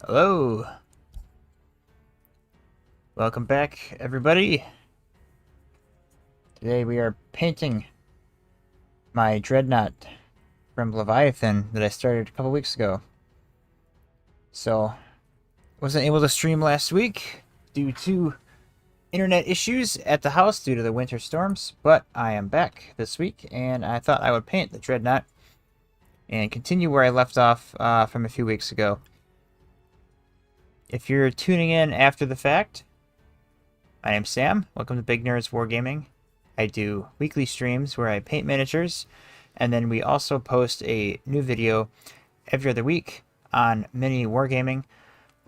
Hello, welcome back everybody. Today we are painting my dreadnought from Leviathan that I started a couple weeks ago. So, wasn't able to stream last week due to internet issues at the house due to the winter storms, but I am back this week and I thought I would paint the dreadnought and continue where I left off from a few weeks ago. If you're tuning in after the fact, my name's Sam. Welcome to Big Nerds Wargaming. I do weekly streams where I paint miniatures, and then we also post a new video every other week on mini wargaming,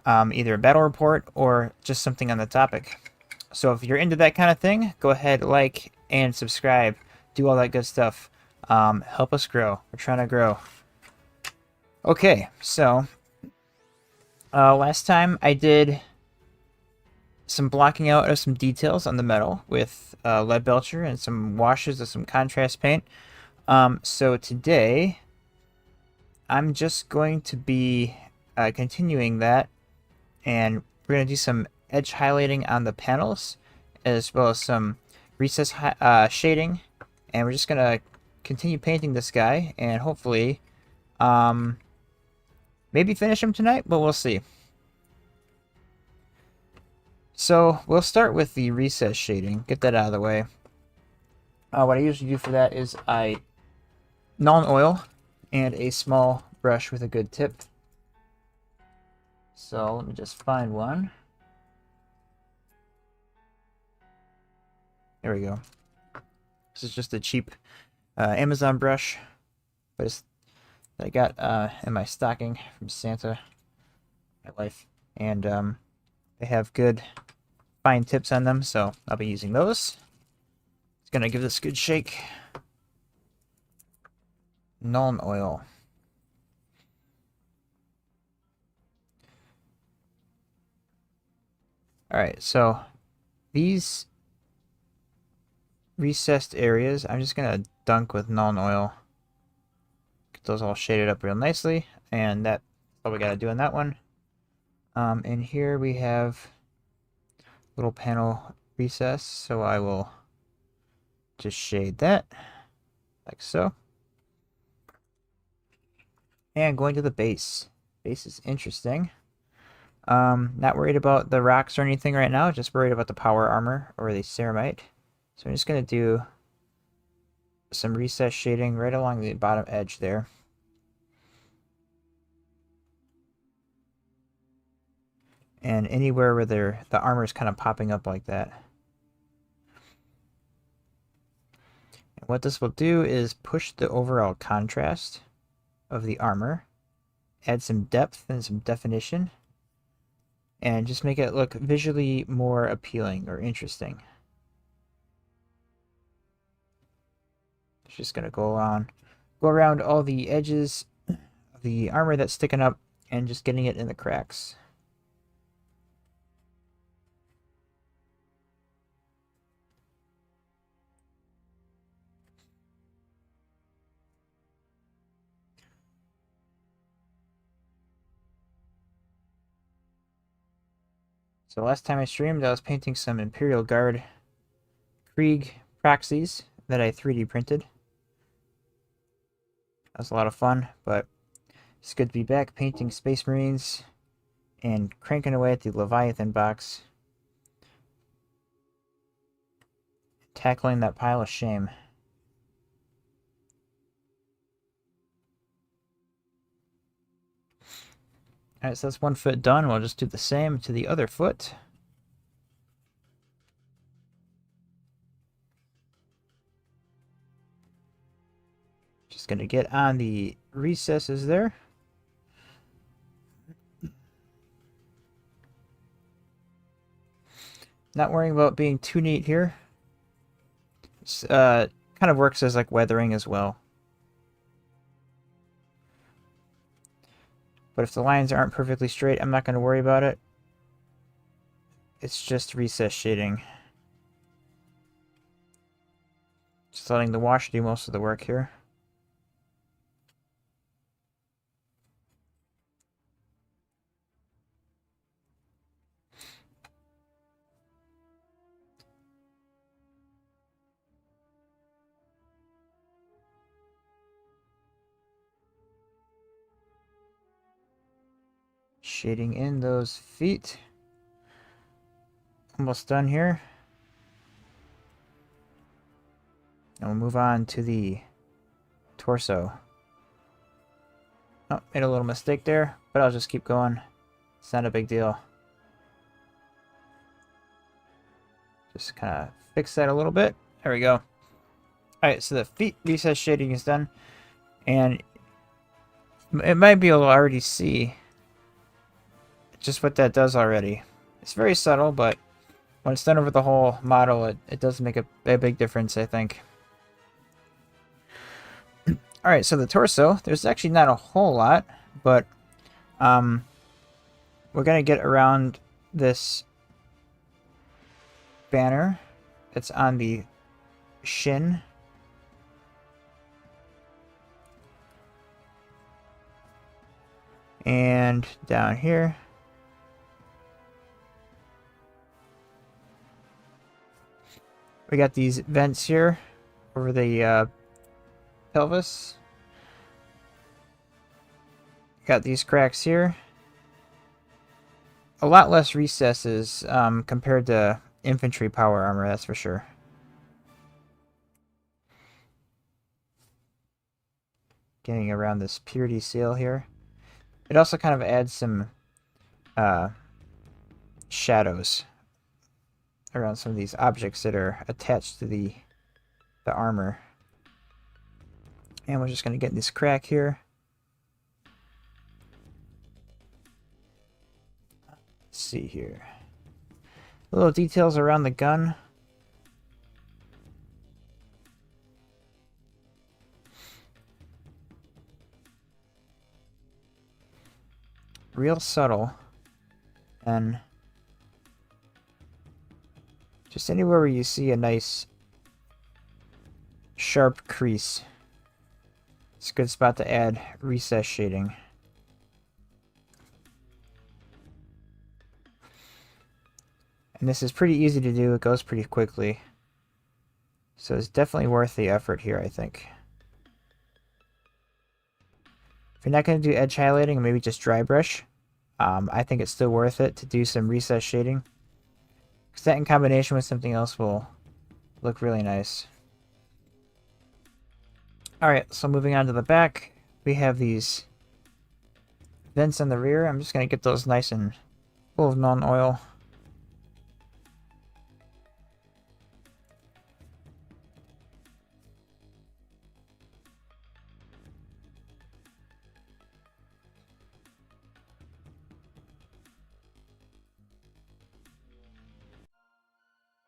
either a battle report or just something on the topic. So if you're into that kind of thing, go ahead, like and subscribe, do all that good stuff. Help us grow. We're trying to grow. Okay, so last time I did some blocking out of some details on the metal with lead belcher and some washes of some contrast paint. So today I'm just going to be continuing that, and we're going to do some edge highlighting on the panels as well as some recess shading, and we're just going to continue painting this guy and hopefully maybe finish him tonight, but we'll see. So we'll start with the recess shading, get that out of the way. What I usually do for that is I Nuln oil and a small brush with a good tip. So let me just find one. There we go. This is just a cheap Amazon brush, but it's that I got in my stocking from Santa, my wife, and they have good fine tips on them, so I'll be using those. It's gonna give this a good shake. Nuln oil. Alright, so these recessed areas, I'm just gonna dunk with Nuln oil. Get those all shaded up real nicely, and that's all we gotta do on that one. And here we have little panel recess, so I will just shade that like so. And going to the base. Base is interesting. Not worried about the rocks or anything right now, just worried about the power armor or the ceramite. So I'm just going to do some recess shading right along the bottom edge there. And anywhere where the armor is kind of popping up like that. And what this will do is push the overall contrast of the armor, add some depth and some definition, and just make it look visually more appealing or interesting. It's just going to go around all the edges of the armor that's sticking up and just getting it in the cracks. So last time I streamed, I was painting some Imperial Guard Krieg proxies that I 3D printed. That was a lot of fun, but it's good to be back painting Space Marines and cranking away at the Leviathan box. Tackling that pile of shame. Alright, so that's one foot done. We'll just do the same to the other foot. Just going to get on the recesses there. Not worrying about being too neat here. It's, kind of works as like weathering as well. But if the lines aren't perfectly straight, I'm not going to worry about it. It's just recess shading. Just letting the wash do most of the work here. shading in those feet. Almost done here. And we'll move on to the torso. Oh, made a little mistake there, but I'll just keep going. It's not a big deal. Just kind of fix that a little bit. There we go. Alright, so the feet recess shading is done. And it might be able to already see just what that does already. It's very subtle, but when it's done over the whole model, it does make a big difference, I think. Alright, so the torso, there's actually not a whole lot, but we're going to get around this banner that's on the shin. And down here. We got these vents here over the pelvis. Got these cracks here. A lot less recesses compared to infantry power armor, that's for sure. Getting around this purity seal here. It also kind of adds some shadows around some of these objects that are attached to the armor. And we're just going to get this crack here. Let's see here. Little details around the gun. Real subtle. And just anywhere where you see a nice sharp crease, it's a good spot to add recess shading. And this is pretty easy to do, it goes pretty quickly. So it's definitely worth the effort here, I think. If you're not going to do edge highlighting, maybe just dry brush, I think it's still worth it to do some recess shading. Because that in combination with something else will look really nice. Alright, so moving on to the back, we have these vents on the rear. I'm just going to get those nice and full of non-oil.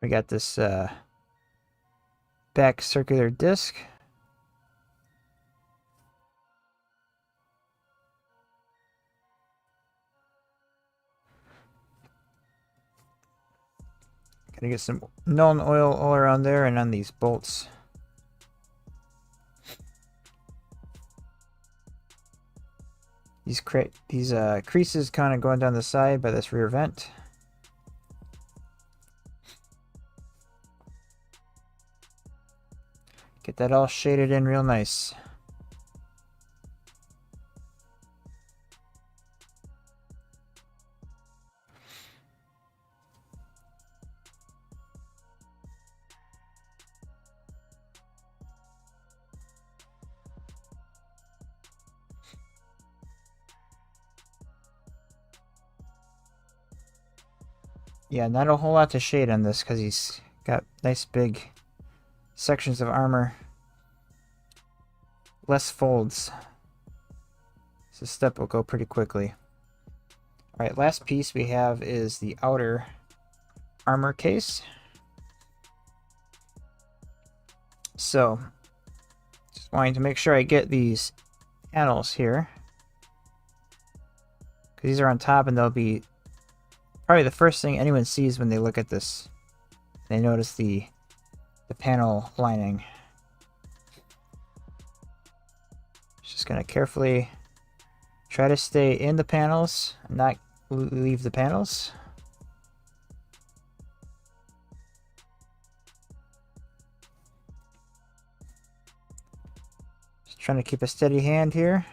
We got this back circular disc. Gonna get some Nuln oil all around there and on these bolts. These creases kind of going down the side by this rear vent. Get that all shaded in real nice. Yeah, not a whole lot to shade on this because he's got nice big sections of armor. Less folds. This step will go pretty quickly. Alright, last piece we have is the outer armor case. So, just wanting to make sure I get these panels here. Because these are on top and they'll be probably the first thing anyone sees when they look at this. They notice the panel lining. Just gonna carefully try to stay in the panels and not leave the panels. Just trying to keep a steady hand here.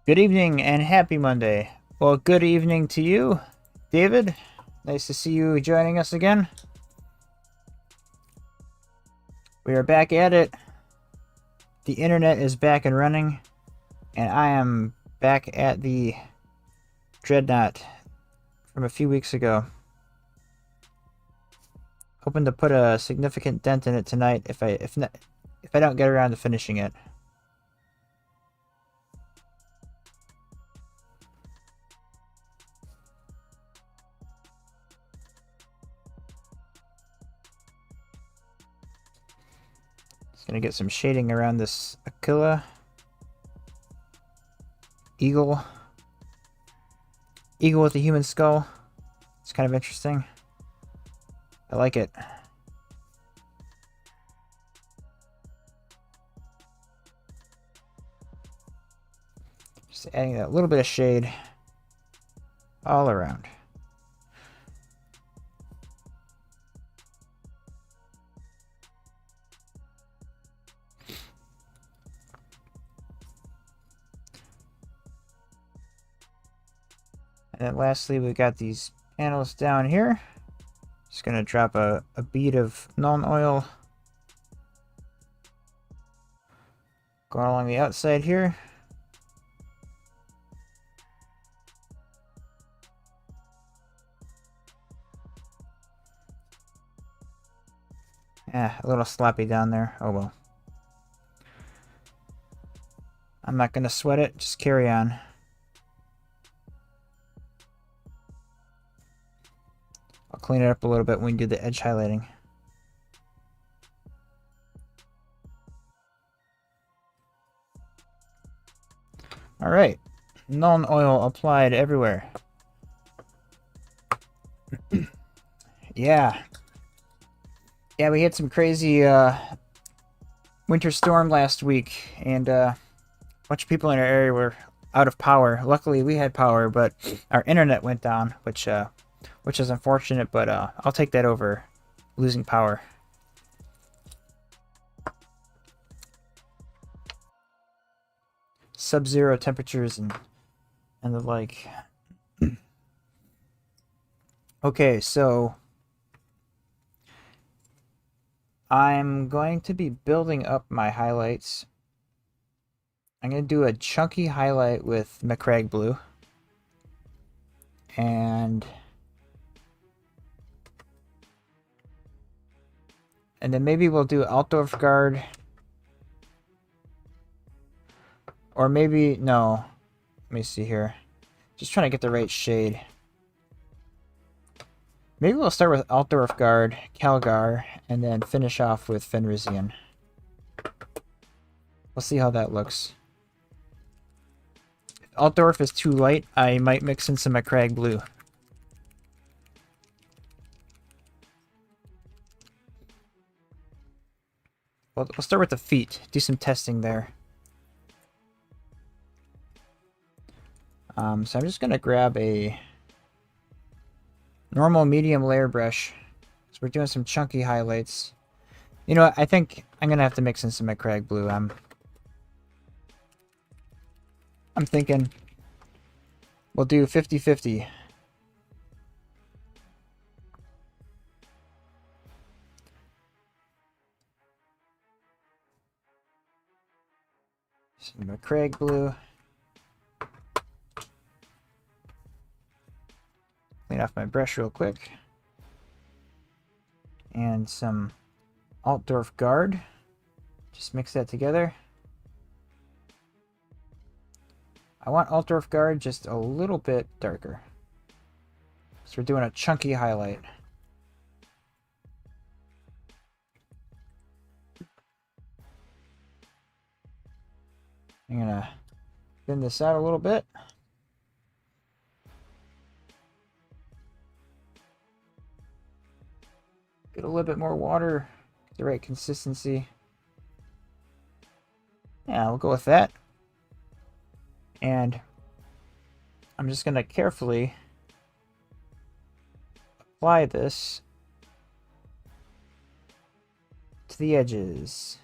Good evening and happy Monday. Well, good evening to you, David. Nice to see you joining us again. We are back at it. The internet is back and running, and I am back at the Dreadnought from a few weeks ago. Hoping to put a significant dent in it tonight if I don't get around to finishing it. Just gonna get some shading around this Aquila eagle with a human skull. It's kind of interesting. I like it. Just adding that little bit of shade all around. And then lastly, we got these panels down here. Just gonna drop a bead of Nuln Oil going along the outside here. A little sloppy down there. Oh well. I'm not gonna sweat it, just carry on. I'll clean it up a little bit when we do the edge highlighting. Alright, Nuln Oil applied everywhere. Yeah, we had some crazy winter storm last week, and a bunch of people in our area were out of power. Luckily, we had power, but our internet went down, which is unfortunate, but I'll take that over losing power. Sub-zero temperatures and the like. Okay, so I'm going to be building up my highlights. I'm going to do a chunky highlight with McCrag Blue. And then maybe we'll do Altdorf Guard. Or maybe, no. Let me see here. Just trying to get the right shade. Maybe we'll start with Altdorf Guard, Calgar, and then finish off with Fenrisian. We'll see how that looks. If Altdorf is too light, I might mix in some McCrag Blue. We'll start with the feet. Do some testing there. So I'm just going to grab a normal medium layer brush. So we're doing some chunky highlights. You know what? I think I'm going to have to mix in some McCrag Blue. I'm thinking we'll do 50-50. Some McCrag Blue. Clean off my brush real quick. And some Altdorf Guard. Just mix that together. I want Altdorf Guard just a little bit darker. So we're doing a chunky highlight. I'm gonna thin this out a little bit. Get a little bit more water, get the right consistency. Yeah, we'll go with that. And I'm just going to carefully apply this to the edges.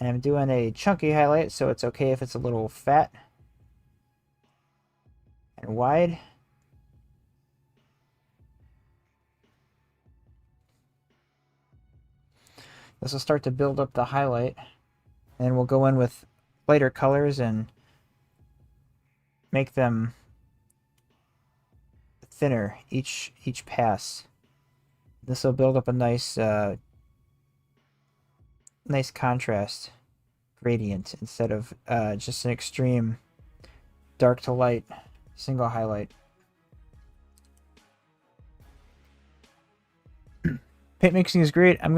And I'm doing a chunky highlight, so it's okay if it's a little fat and wide. This will start to build up the highlight. And then we'll go in with lighter colors and make them thinner each pass. This will build up a nice nice contrast gradient instead of just an extreme dark to light single highlight. Paint mixing is great. I'm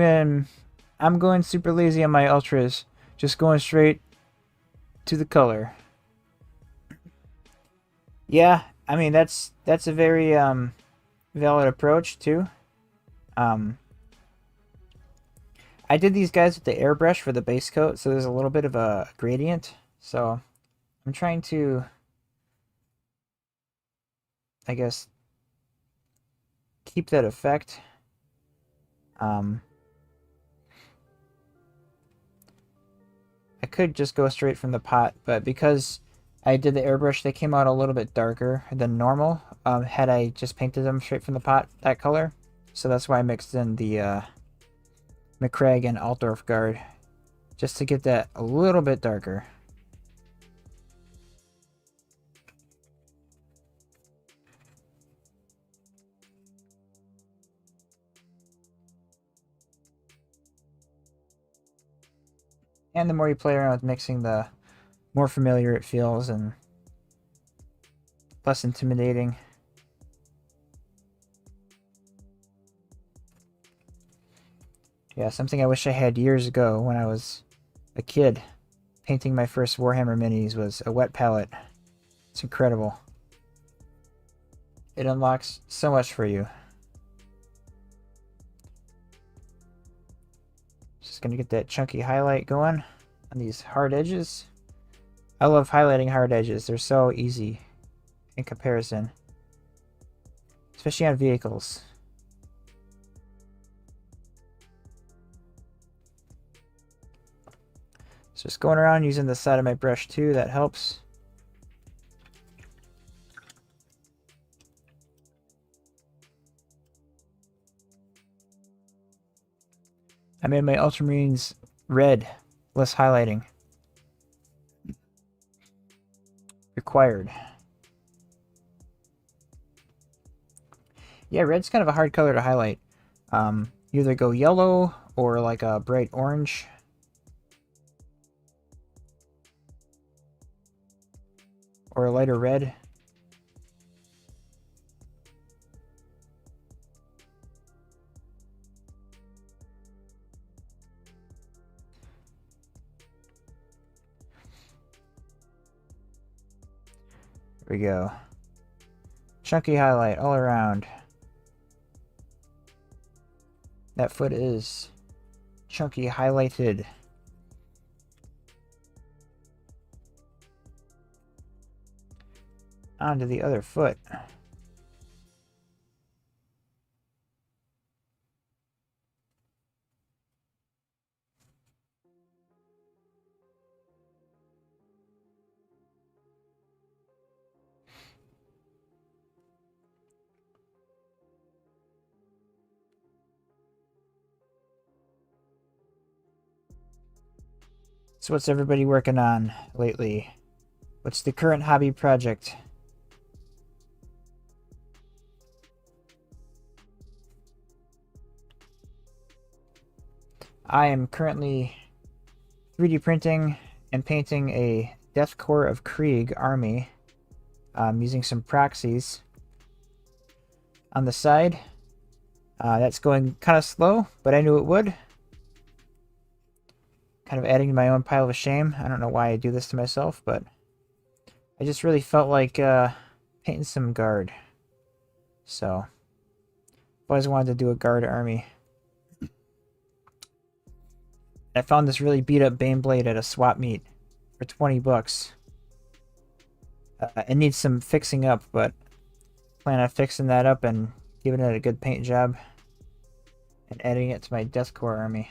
going super lazy on my ultras, just going straight to the color. Yeah, I mean that's a very valid approach too. I did these guys with the airbrush for the base coat, so there's a little bit of a gradient. So I'm trying to, I guess, keep that effect. I could just go straight from the pot, but because I did the airbrush, they came out a little bit darker than normal. Had I just painted them straight from the pot that color, so that's why I mixed in the McCraig and Altdorf guard, just to get that a little bit darker. And the more you play around with mixing, the more familiar it feels and less intimidating. Yeah, something I wish I had years ago when I was a kid painting my first Warhammer minis was a wet palette. It's incredible. It unlocks so much for you. Just gonna get that chunky highlight going on these hard edges. I love highlighting hard edges. They're so easy in comparison, especially on vehicles. So just going around using the side of my brush too, that helps. I made my ultramarines red, less highlighting. Required. Yeah, red's kind of a hard color to highlight. You either go yellow or like a bright orange. Or a lighter red. There we go. Chunky highlight all around. That foot is chunky highlighted. Onto the other foot. So what's everybody working on lately? What's the current hobby project? I am currently 3D printing and painting a Death Corps of Krieg army using some proxies on the side. That's going kind of slow, but I knew it would. Kind of adding to my own pile of shame. I don't know why I do this to myself, but I just really felt like painting some guard. So, I've always wanted to do a guard army. I found this really beat up Baneblade at a swap meet for 20 bucks. It needs some fixing up, but I plan on fixing that up and giving it a good paint job and adding it to my Death Corps army.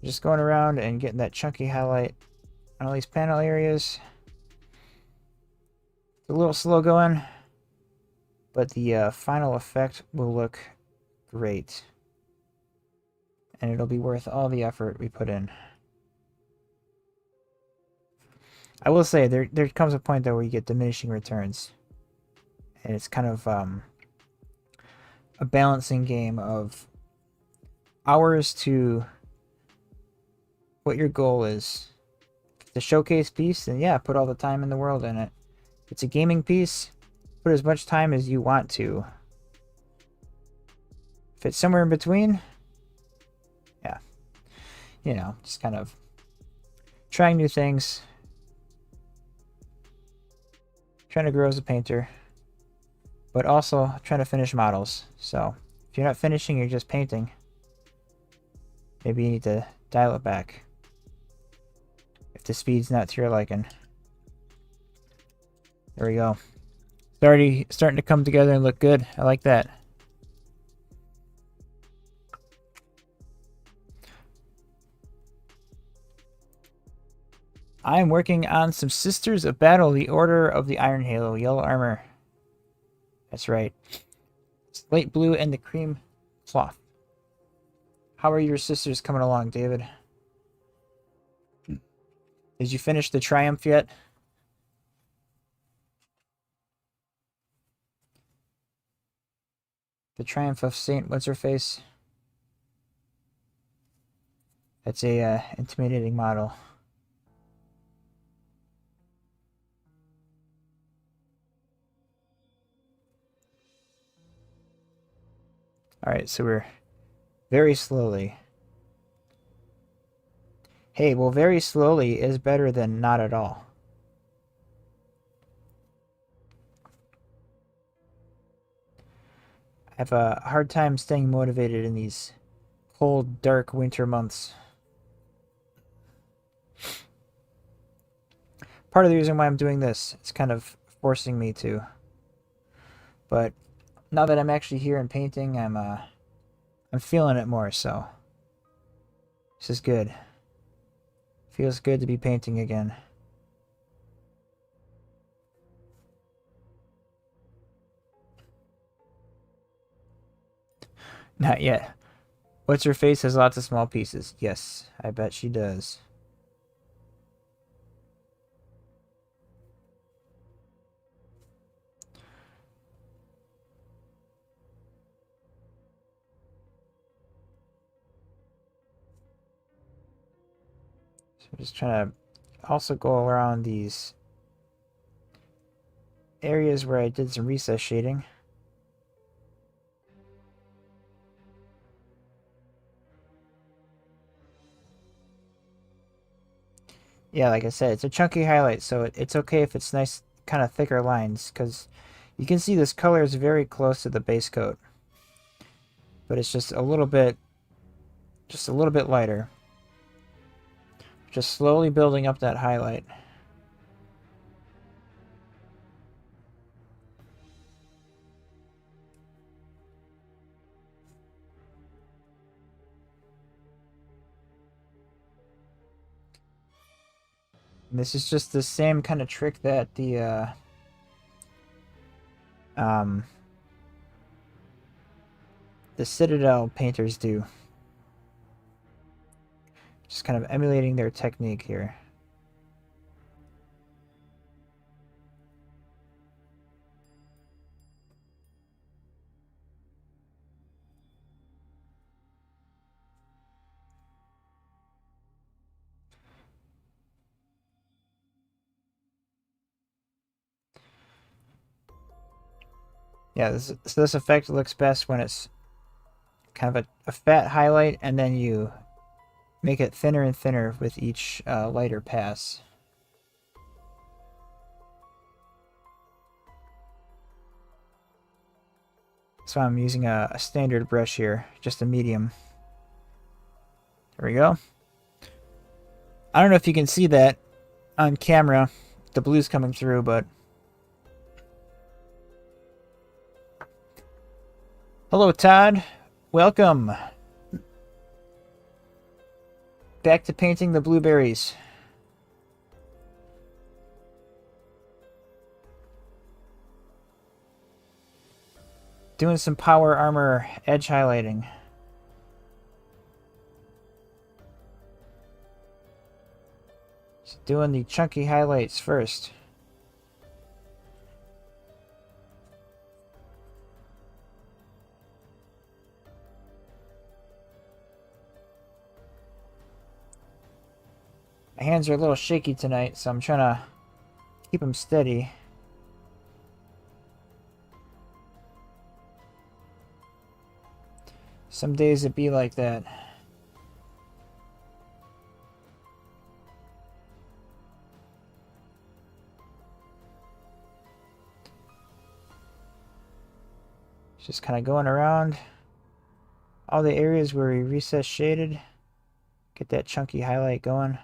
Just going around and getting that chunky highlight on all these panel areas. It's a little slow going, but the final effect will look great. And it'll be worth all the effort we put in. I will say, there comes a point, though, where you get diminishing returns. And it's kind of a balancing game of hours to what your goal is. If it's a showcase piece, then yeah, put all the time in the world in it. If it's a gaming piece, put as much time as you want to. If it's somewhere in between, yeah, you know, just kind of trying new things, trying to grow as a painter, but also trying to finish models. So if you're not finishing, you're just painting, maybe you need to dial it back if the speed's not to your liking. There we go. It's starting to come together and look good. I like that. I'm working on some Sisters of Battle, the Order of the Iron Halo, yellow armor. That's right. Slate blue and the cream cloth. How are your sisters coming along, David? Did you finish the Triumph yet? The Triumph of Saint What's-Her-Face? That's a intimidating model. Alright, so we're very slowly. Hey, well, very slowly is better than not at all. I have a hard time staying motivated in these cold, dark winter months. Part of the reason why I'm doing this, it's kind of forcing me to. But now that I'm actually here and painting, I'm feeling it more, so this is good. Feels good to be painting again. Not yet. What's-Her-Face has lots of small pieces. Yes, I bet she does. So I'm just trying to also go around these areas where I did some recess shading. Yeah, like I said, it's a chunky highlight, so it's okay if it's nice, kind of thicker lines, because you can see this color is very close to the base coat, but it's just a little bit lighter. Just slowly building up that highlight. And this is just the same kind of trick that the Citadel painters do. Just kind of emulating their technique here. Yeah, so this effect looks best when it's kind of a fat highlight, and then you make it thinner and thinner with each lighter pass. So I'm using a standard brush here, just a medium. There we go. I don't know if you can see that on camera, the blue's coming through, but... Hello, Todd. Welcome. back to painting the blueberries. Doing some power armor edge highlighting. So doing the chunky highlights first. My hands are a little shaky tonight, so I'm trying to keep them steady. Some days it be like that. Just kind of going around all the areas where we recess shaded. Get that chunky highlight going.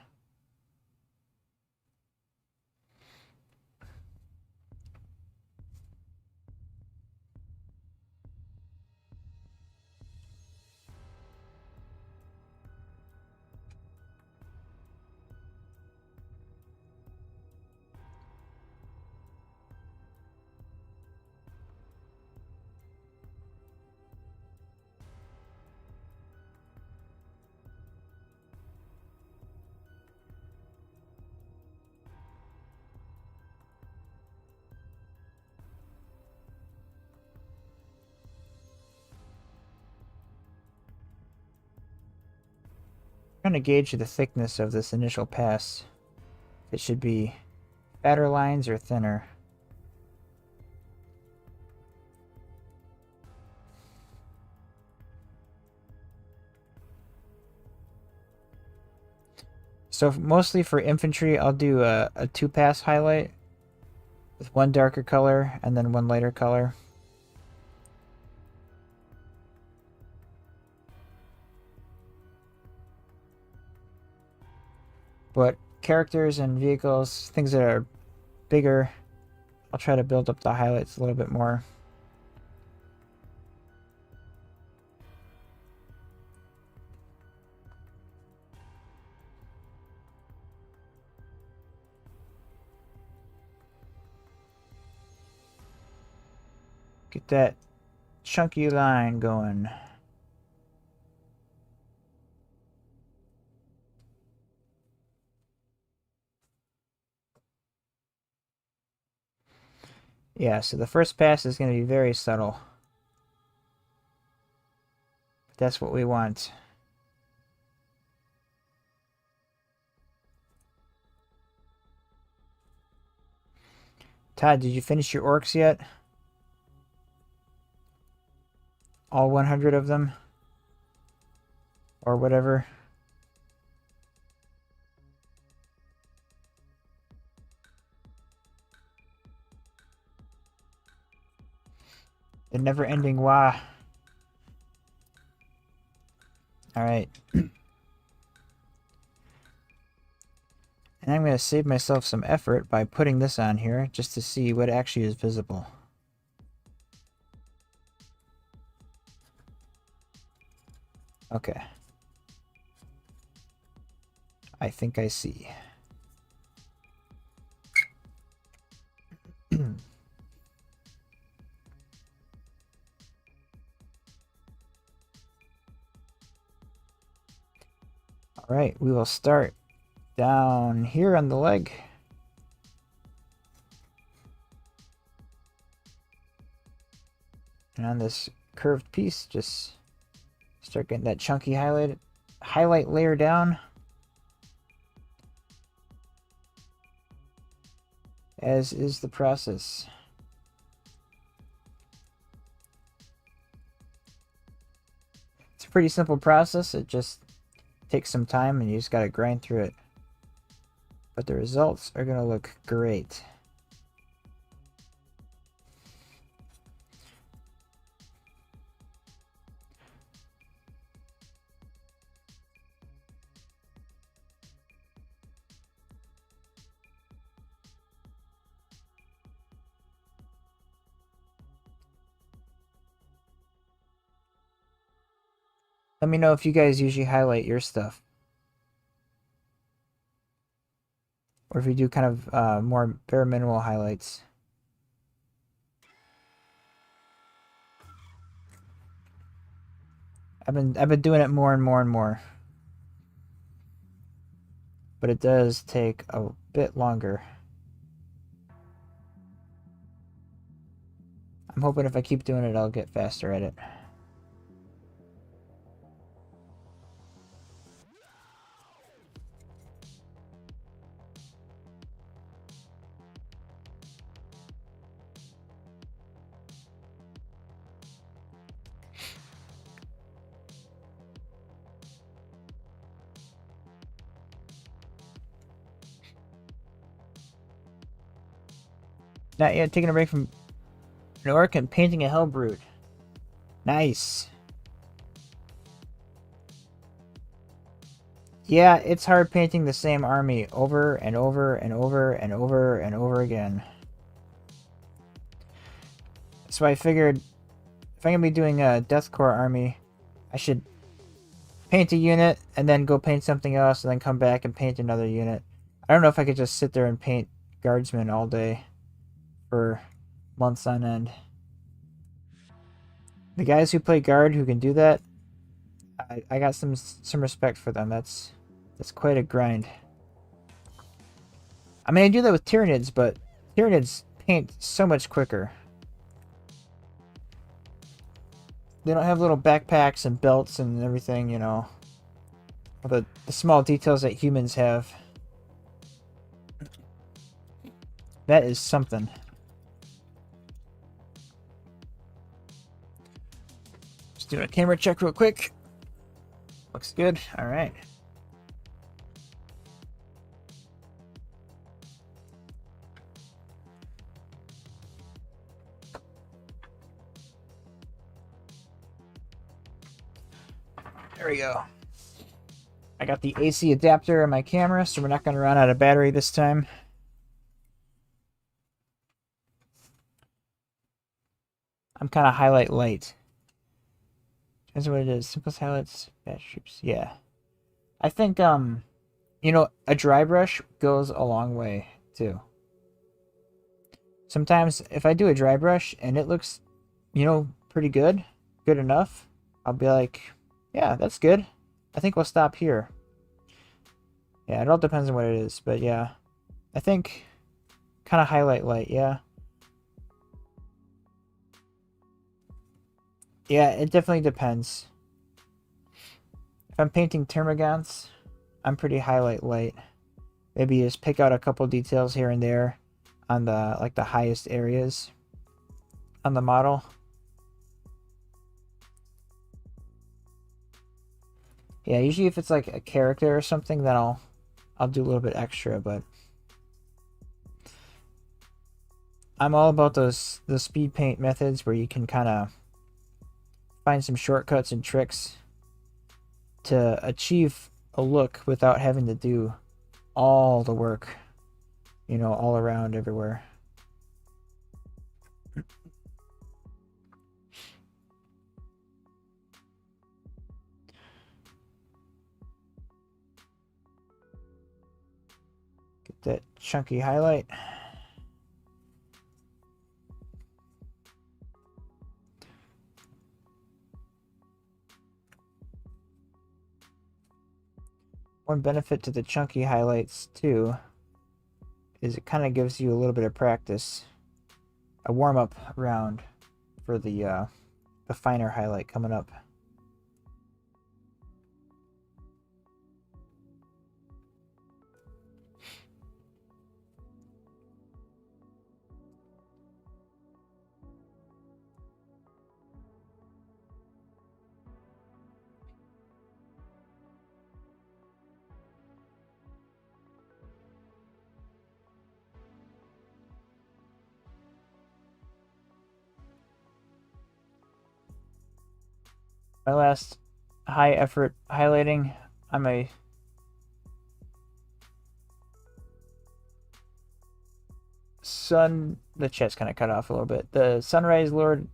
Trying to gauge the thickness of this initial pass. It should be fatter lines or thinner. So mostly for infantry, I'll do a 2-pass highlight with one darker color and then one lighter color. But characters and vehicles, things that are bigger, I'll try to build up the highlights a little bit more. Get that chunky line going. Yeah, so the first pass is going to be very subtle. That's what we want. Todd, did you finish your orcs yet? All 100 of them? Or whatever? The never-ending wah. Alright. And I'm going to save myself some effort by putting this on here just to see what actually is visible. Okay. I think I see. Alright, we will start down here on the leg. And on this curved piece, just start getting that chunky highlight layer down. As is the process. It's a pretty simple process. It just takes some time and you just gotta grind through it. But the results are gonna look great. Let me know if you guys usually highlight your stuff. or if you do kind of more bare minimal highlights. I've been doing it more and more and more, but it does take a bit longer. I'm hoping if I keep doing it, I'll get faster at it. Not yet, taking a break from an orc and painting a hellbrute. Nice. Yeah, it's hard painting the same army over and over and over and over and over again. So I figured if I'm going to be doing a Deathcore army, I should paint a unit and then go paint something else and then come back and paint another unit. I don't know if I could just sit there and paint guardsmen all day for months on end. The guys who play guard who can do that, I got some respect for them. That's quite a grind. I mean, I do that with Tyranids, but Tyranids paint so much quicker. They don't have little backpacks and belts and everything, you know. The small details that humans have. That is something. Just doing a camera check real quick. Looks good. All right. There we go. I got the AC adapter on my camera, so we're not going to run out of battery this time. I'm kind of highlight light. Depends on what it is. Simplest highlights, bad shapes. Yeah. I think, you know, a dry brush goes a long way, too. Sometimes, if I do a dry brush and it looks, you know, pretty good, good enough, I'll be like, yeah, that's good. I think we'll stop here. Yeah, it all depends on what it is, but yeah. I think kind of highlight light, yeah. Yeah, it definitely depends. If I'm painting termagants, I'm pretty highlight light. Maybe just pick out a couple details here and there on the like the highest areas on the model. Yeah, usually if it's like a character or something, then I'll do a little bit extra, but I'm all about the speed paint methods where you can kind of find some shortcuts and tricks to achieve a look without having to do all the work, you know, all around everywhere. Get that chunky highlight. One benefit to the chunky highlights too is it kind of gives you a little bit of practice, a warm-up round for the finer highlight coming up. My last high effort highlighting on my the chat's kind of cut off a little bit. The Sunrise Lord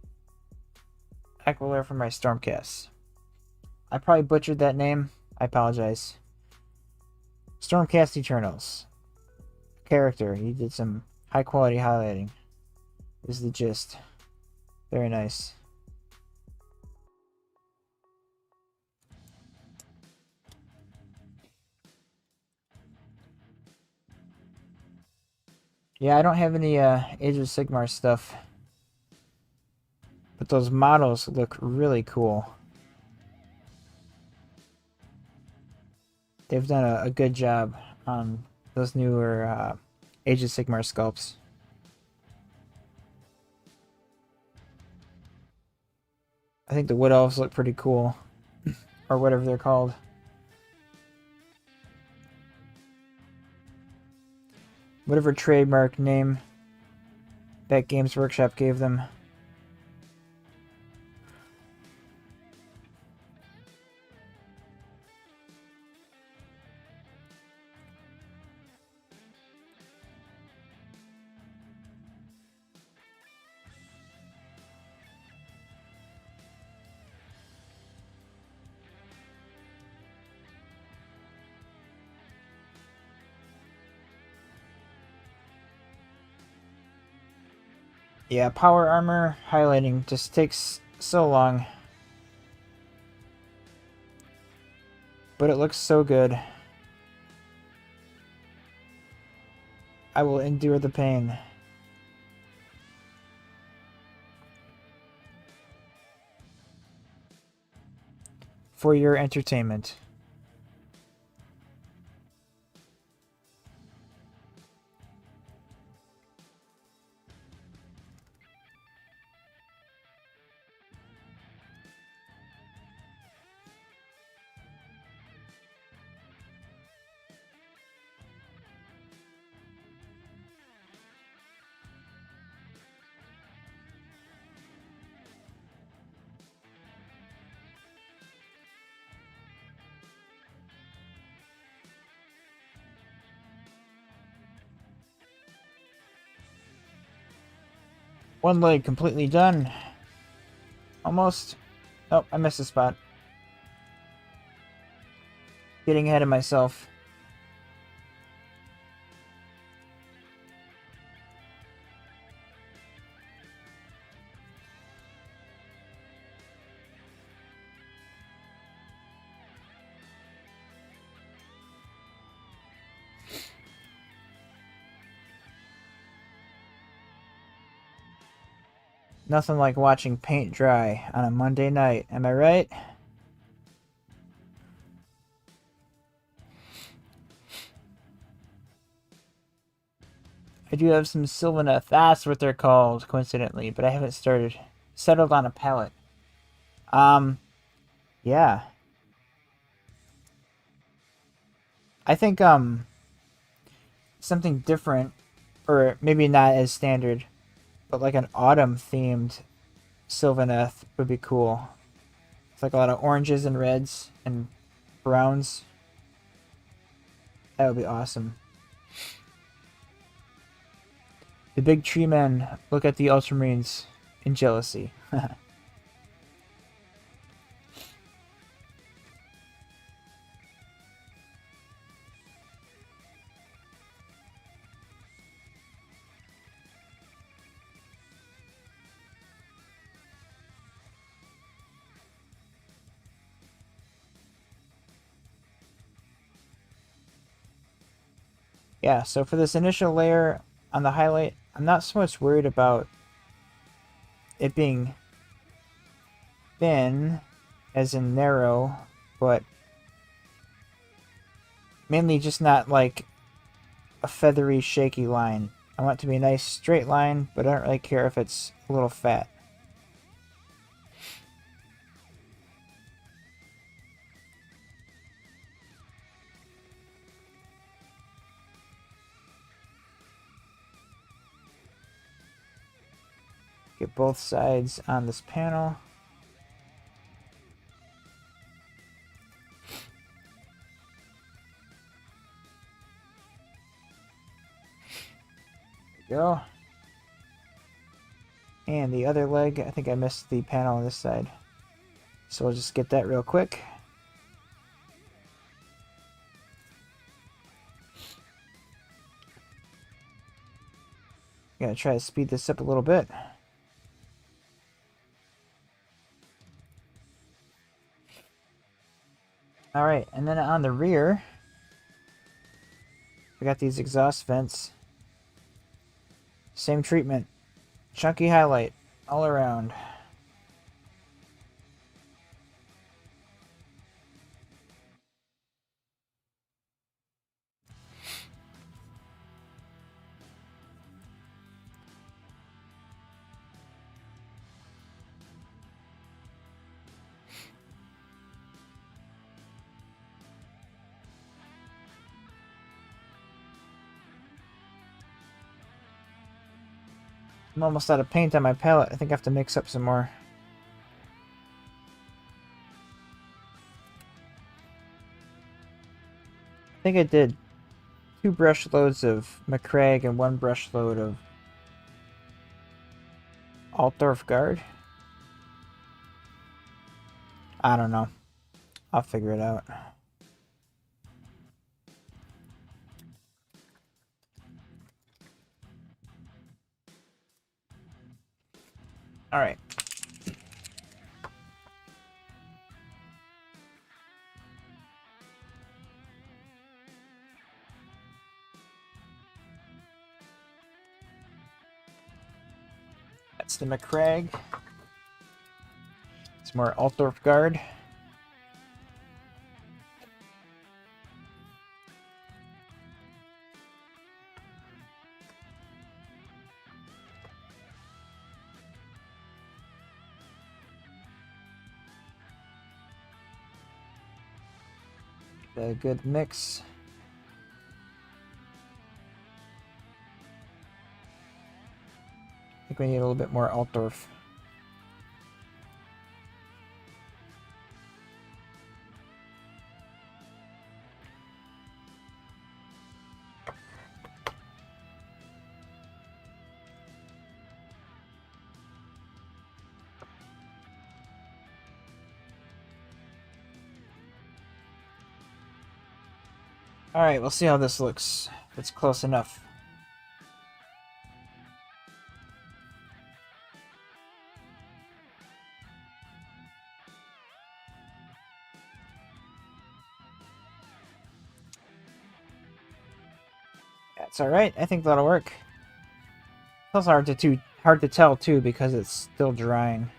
Aquilare from my Stormcast. I probably butchered that name. I apologize. Stormcast Eternals. character. He did some high quality highlighting. Is the gist. Very nice. Yeah, I don't have any Age of Sigmar stuff. But those models look really cool. They've done a good job on those newer Age of Sigmar sculpts. I think the Wood Elves look pretty cool. Or whatever they're called. Whatever trademark name that Games Workshop gave them. Yeah, power armor highlighting just takes so long. But it looks so good. I will endure the pain. For your entertainment. One leg completely done. Almost. Oh, I missed a spot. Getting ahead of myself. Nothing like watching paint dry on a Monday night, am I right? I do have some Sylvaneth. That's what they're called, coincidentally, but I haven't settled on a palette. Yeah. I think, something different, or maybe not as standard, but like an autumn-themed Sylvaneth would be cool. It's like a lot of oranges and reds and browns. That would be awesome. The big tree men look at the Ultramarines in jealousy. Yeah, so for this initial layer on the highlight, I'm not so much worried about it being thin, as in narrow, but mainly just not like a feathery, shaky line. I want it to be a nice straight line, but I don't really care if it's a little fat. Get both sides on this panel. There we go. And the other leg, I think I missed the panel on this side. So we'll just get that real quick. Gotta try to speed this up a little bit. Alright, and then on the rear, we got these exhaust vents. Same treatment. Chunky highlight all around. I'm almost out of paint on my palette. I think I have to mix up some more. I think I did 2 brush loads of McCraig and 1 brush load of Altdorf Guard. I don't know. I'll figure it out. Alright. That's the McCraig. It's more Altdorf Guard. A good mix. I think we need a little bit more Altdorf. Alright, we'll see how this looks. If it's close enough. That's alright. I think that'll work. It's hard to tell too because it's still drying.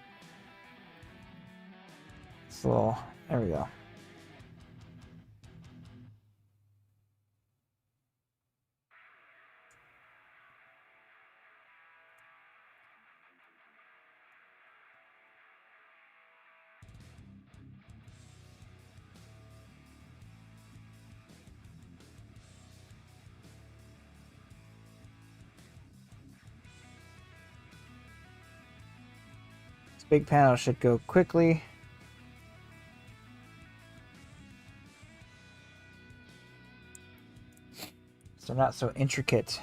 It's a little. There we go. This big panel should go quickly. So not so intricate.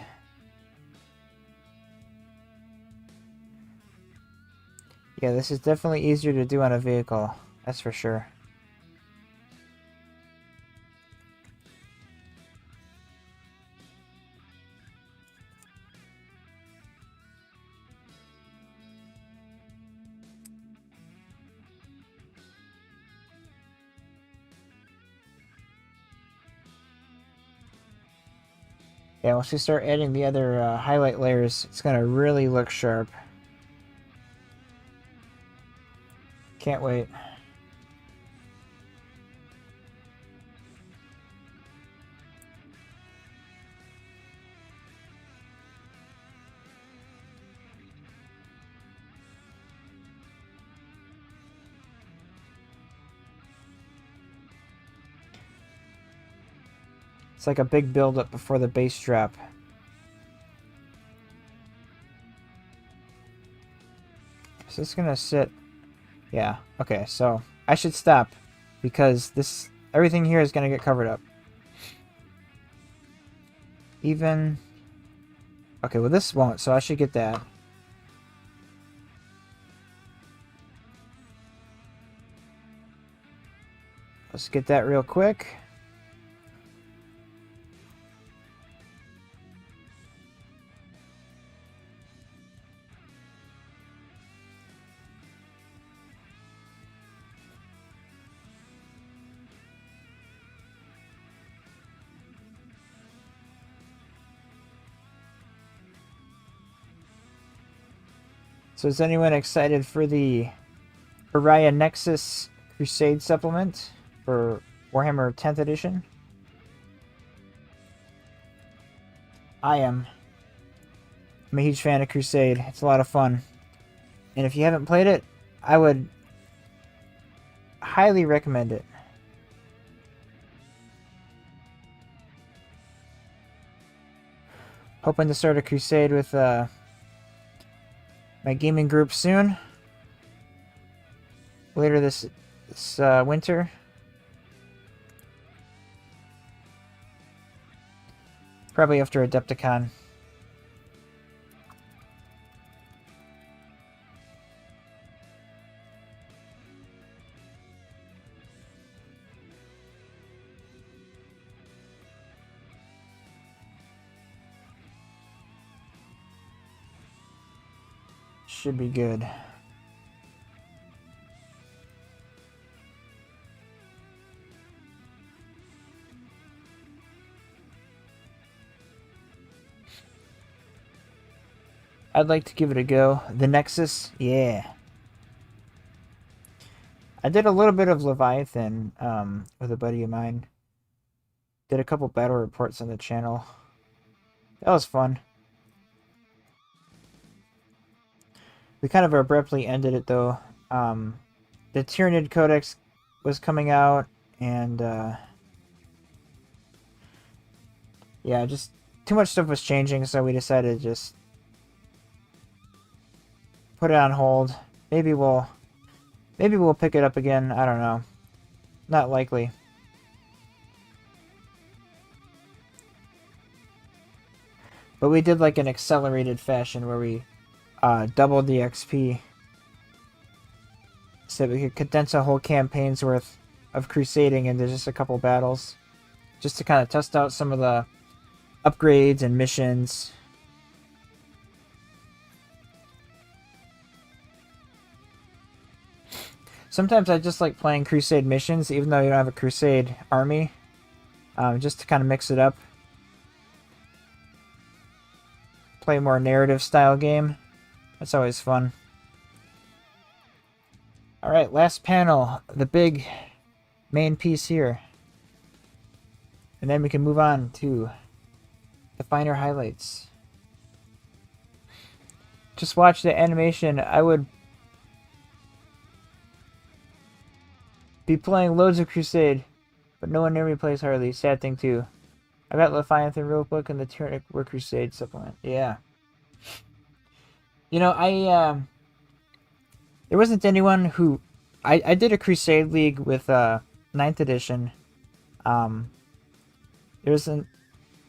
Yeah, this is definitely easier to do on a vehicle. That's for sure. Yeah, once we start adding the other highlight layers, it's going to really look sharp. Can't wait. It's like a big build-up before the bass drop. So it's gonna sit. Yeah. Okay. So I should stop because everything here is gonna get covered up. Even. Okay. Well, this won't. So I should get that. Let's get that real quick. So is anyone excited for the Orion Nexus Crusade supplement for Warhammer 10th edition? I am. I'm a huge fan of Crusade. It's a lot of fun. And if you haven't played it, I would highly recommend it. Hoping to start a Crusade with my gaming group soon. Later this winter. Probably after Adepticon. Should be good. I'd like to give it a go. The Nexus, yeah. I did a little bit of Leviathan with a buddy of mine. Did a couple battle reports on the channel. That was fun. We kind of abruptly ended it though. The Tyranid Codex was coming out, and yeah, just too much stuff was changing, so we decided to just put it on hold. Maybe we'll pick it up again. I don't know. Not likely. But we did like an accelerated fashion where we doubled the XP so we could condense a whole campaign's worth of crusading into just a couple battles, just to kind of test out some of the upgrades and missions. Sometimes I just like playing crusade missions even though you don't have a crusade army, just to kind of mix it up. Play a more narrative style game. That's always fun. Alright, last panel. The big main piece here. And then we can move on to the finer highlights. Just watch the animation. I would be playing loads of Crusade, but no one near me plays hardly. Sad thing too. I got Leviathan Rulebook and the Tyranid War Crusade supplement. Yeah. You know, there wasn't anyone who... I did a Crusade League with 9th edition. There wasn't...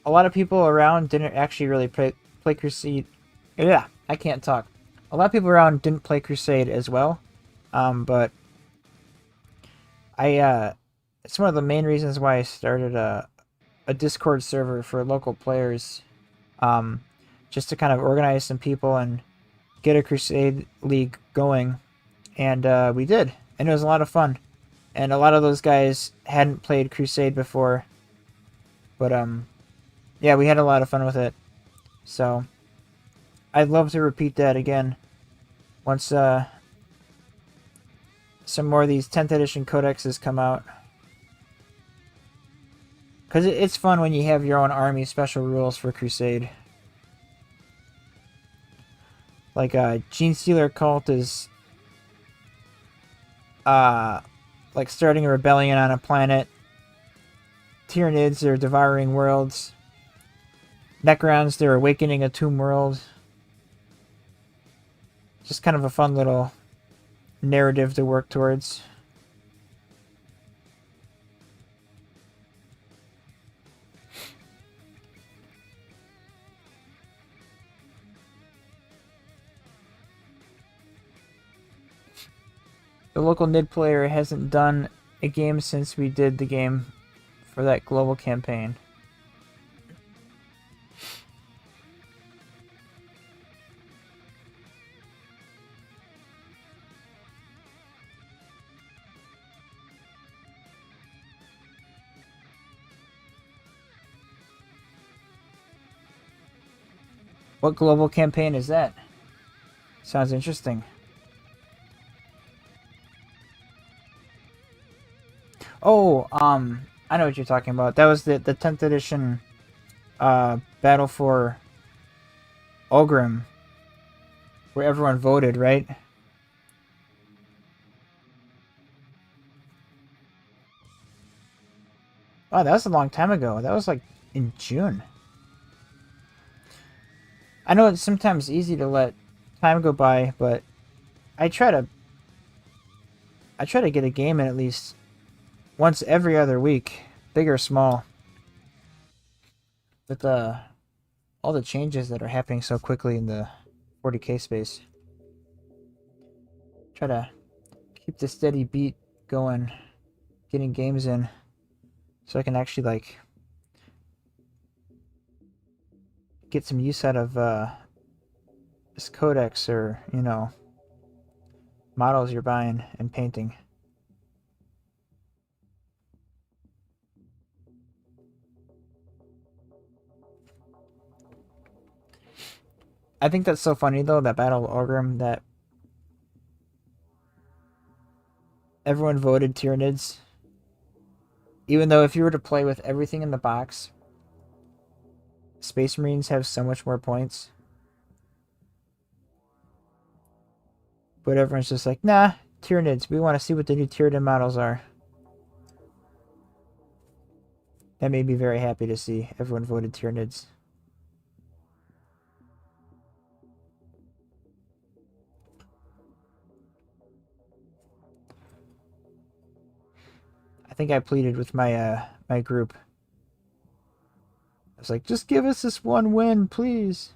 A lot of people around didn't actually really play Crusade. Yeah, I can't talk. A lot of people around didn't play Crusade as well. But it's one of the main reasons why I started a Discord server for local players. Just to kind of organize some people and get a Crusade League going. And we did. And it was a lot of fun. And a lot of those guys hadn't played Crusade before. But, yeah, we had a lot of fun with it. So, I'd love to repeat that again. Once, some more of these 10th edition codexes come out. Because it's fun when you have your own army special rules for Crusade. Like, Gene Stealer Cult is... like starting a rebellion on a planet. Tyranids are devouring worlds. Necrons, they're awakening a tomb world. Just kind of a fun little narrative to work towards. The local NID player hasn't done a game since we did the game for that global campaign. What global campaign is that? Sounds interesting. Oh, I know what you're talking about. That was the 10th edition battle for Ogrim, where everyone voted, right? Oh, that was a long time ago. That was like in June. I know it's sometimes easy to let time go by, but I try to get a game in at least once every other week, big or small. With all the changes that are happening so quickly in the 40K space, try to keep the steady beat going, getting games in, so I can actually like get some use out of this codex or models you're buying and painting. I think that's so funny though, that Battle of Orgrim, that everyone voted Tyranids. Even though if you were to play with everything in the box, Space Marines have so much more points. But everyone's just like, nah, Tyranids. We want to see what the new Tyranid models are. That made me very happy to see everyone voted Tyranids. I think I pleaded with my group. I was like, just give us this one win, please.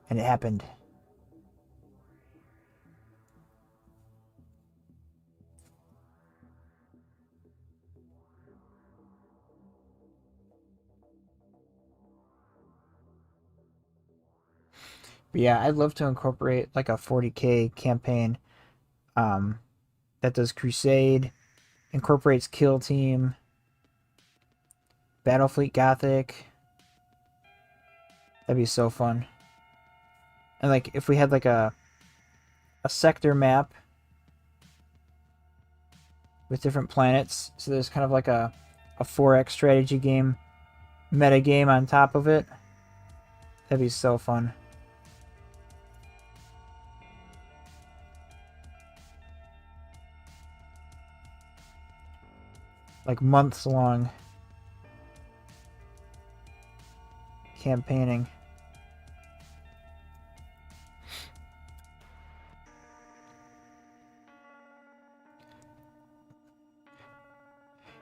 And it happened. But yeah, I'd love to incorporate like a 40K campaign that does Crusade, incorporates Kill Team, Battlefleet Gothic. That'd be so fun. And like if we had like a sector map with different planets, so there's kind of like a 4X strategy game, meta game on top of it. That'd be so fun. Like months long campaigning.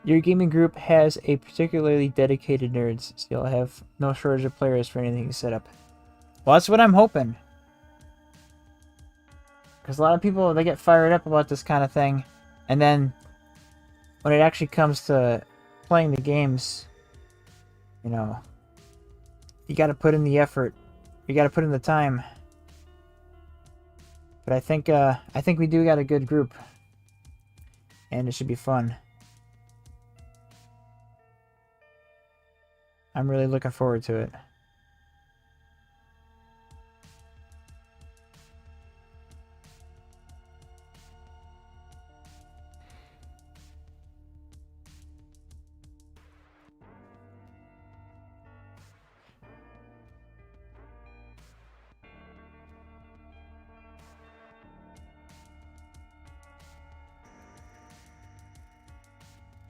Your gaming group has a particularly dedicated nerds, so you'll have no shortage of players for anything you set up. Well, that's what I'm hoping. Because a lot of people, they get fired up about this kind of thing, and then when it actually comes to playing the games, you got to put in the effort. You got to put in the time. But I think we do got a good group, and it should be fun. I'm really looking forward to it.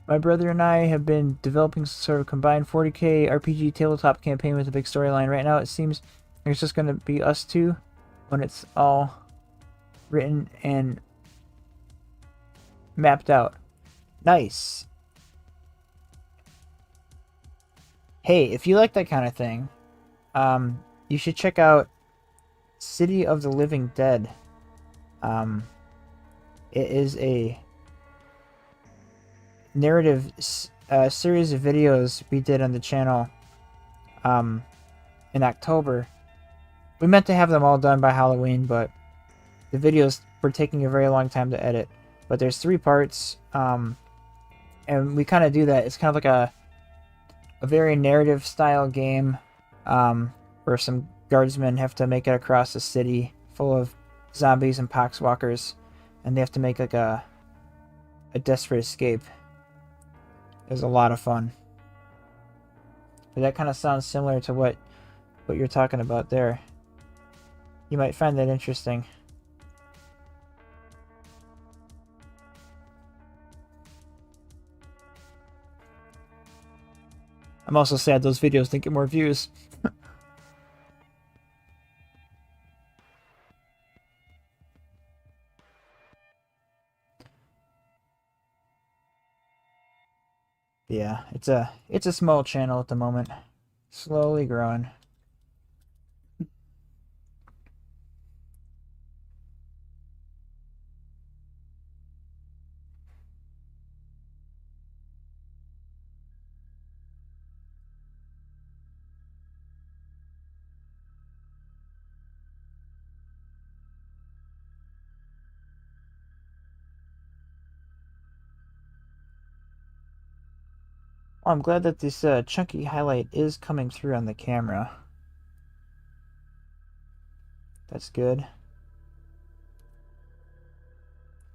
My brother and I have been developing sort of combined 40K RPG tabletop campaign with a big storyline. Right now it seems like it's just going to be us two when it's all written and mapped out. Nice. Hey, if you like that kind of thing, you should check out City of the Living Dead. It is a narrative series of videos we did on the channel in October. We meant to have them all done by Halloween, but the videos were taking a very long time to edit. But there's 3 parts, and we kind of do that. It's kind of like a very narrative style game where some guardsmen have to make it across a city full of zombies and poxwalkers, and they have to make like a desperate escape. It was a lot of fun. But that kind of sounds similar to what you're talking about there. You might find that interesting. I'm also sad those videos didn't get more views. Yeah, it's a small channel at the moment. Slowly growing. Well, I'm glad that this chunky highlight is coming through on the camera. That's good.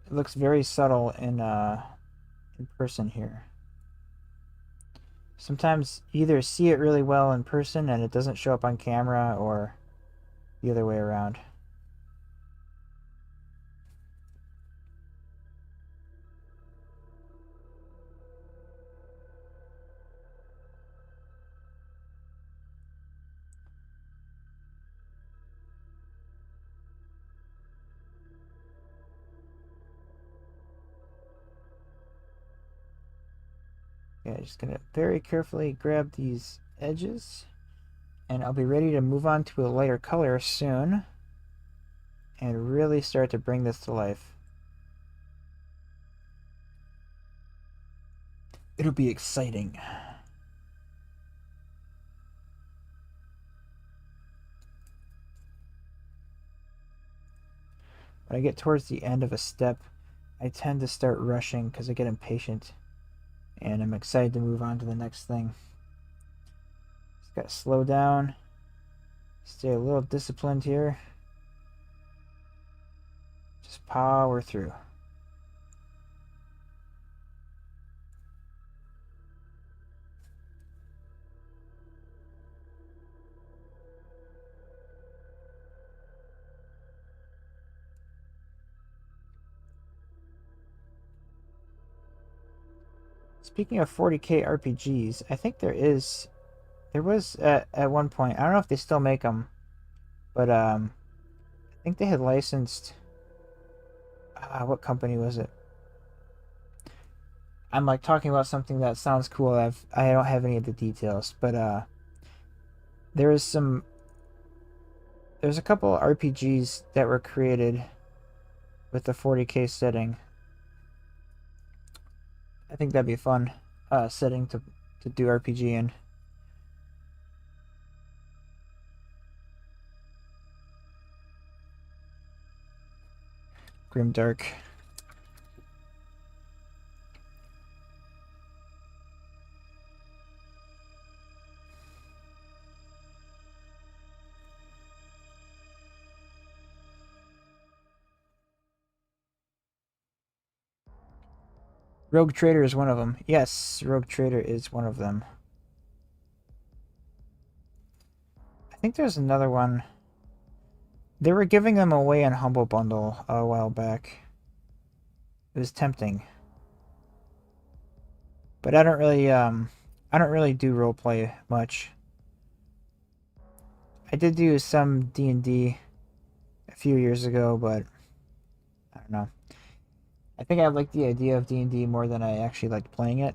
It looks very subtle in person here. Sometimes you either see it really well in person and it doesn't show up on camera, or the other way around. Okay, just gonna very carefully grab these edges, and I'll be ready to move on to a lighter color soon and really start to bring this to life. It'll be exciting. When I get towards the end of a step, I tend to start rushing because I get impatient, and I'm excited to move on to the next thing. Just gotta slow down, stay a little disciplined here, just power through. Speaking of 40K RPGs, I think there was at one point, I don't know if they still make them, but I think they had licensed, what company was it? I'm like talking about something that sounds cool. I don't have any of the details, but there was there's a couple RPGs that were created with the 40K setting. I think that'd be a fun setting to do RPG in. Grimdark. Rogue Trader is one of them. Yes, Rogue Trader is one of them. I think there's another one. They were giving them away on Humble Bundle a while back. It was tempting. But I don't really do roleplay much. I did do some D&D a few years ago, but I don't know. I think I like the idea of D&D more than I actually liked playing it.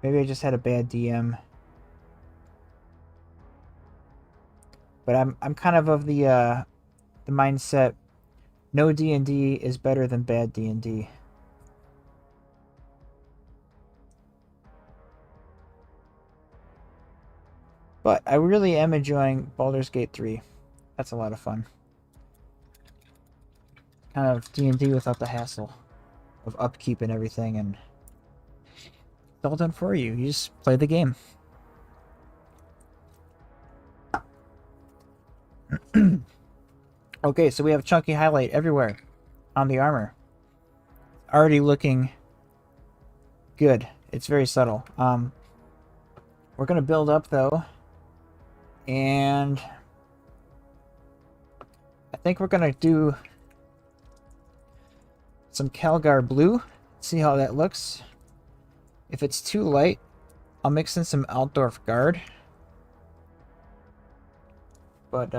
Maybe I just had a bad DM. But I'm kind of the mindset, no D&D is better than bad D&D. But I really am enjoying Baldur's Gate 3. That's a lot of fun. Kind of D&D without the hassle of upkeep and everything, and it's all done for you. You just play the game. Okay, so we have chunky highlight everywhere on the armor. Already looking good. It's very subtle. We're gonna build up though, and I think we're gonna do some Calgar blue. See how that looks. If it's too light, I'll mix in some Altdorf Guard. But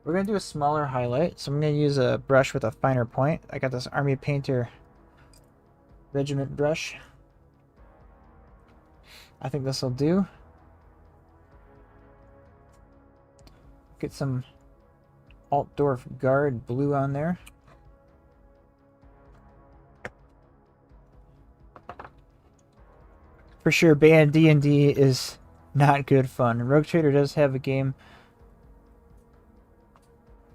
we're gonna do a smaller highlight, so I'm gonna use a brush with a finer point. I got this Army Painter Regiment brush. I think this will do. Get some Altdorf Guard blue on there. For sure, banned D&D is not good fun. Rogue Trader does have a game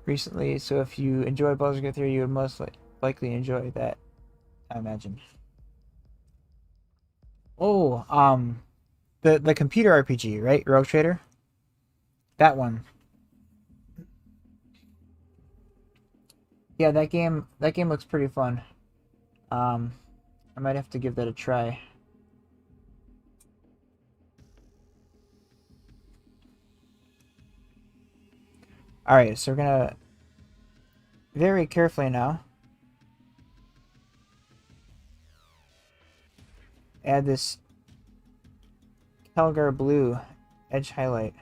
recently, so if you enjoy Baldur's Gate 3, you would most likely enjoy that, I imagine. Oh, the computer RPG, right? Rogue Trader? That one. Yeah, that game looks pretty fun. I might have to give that a try. Alright, so we're gonna very carefully now add this Calgar blue edge highlight.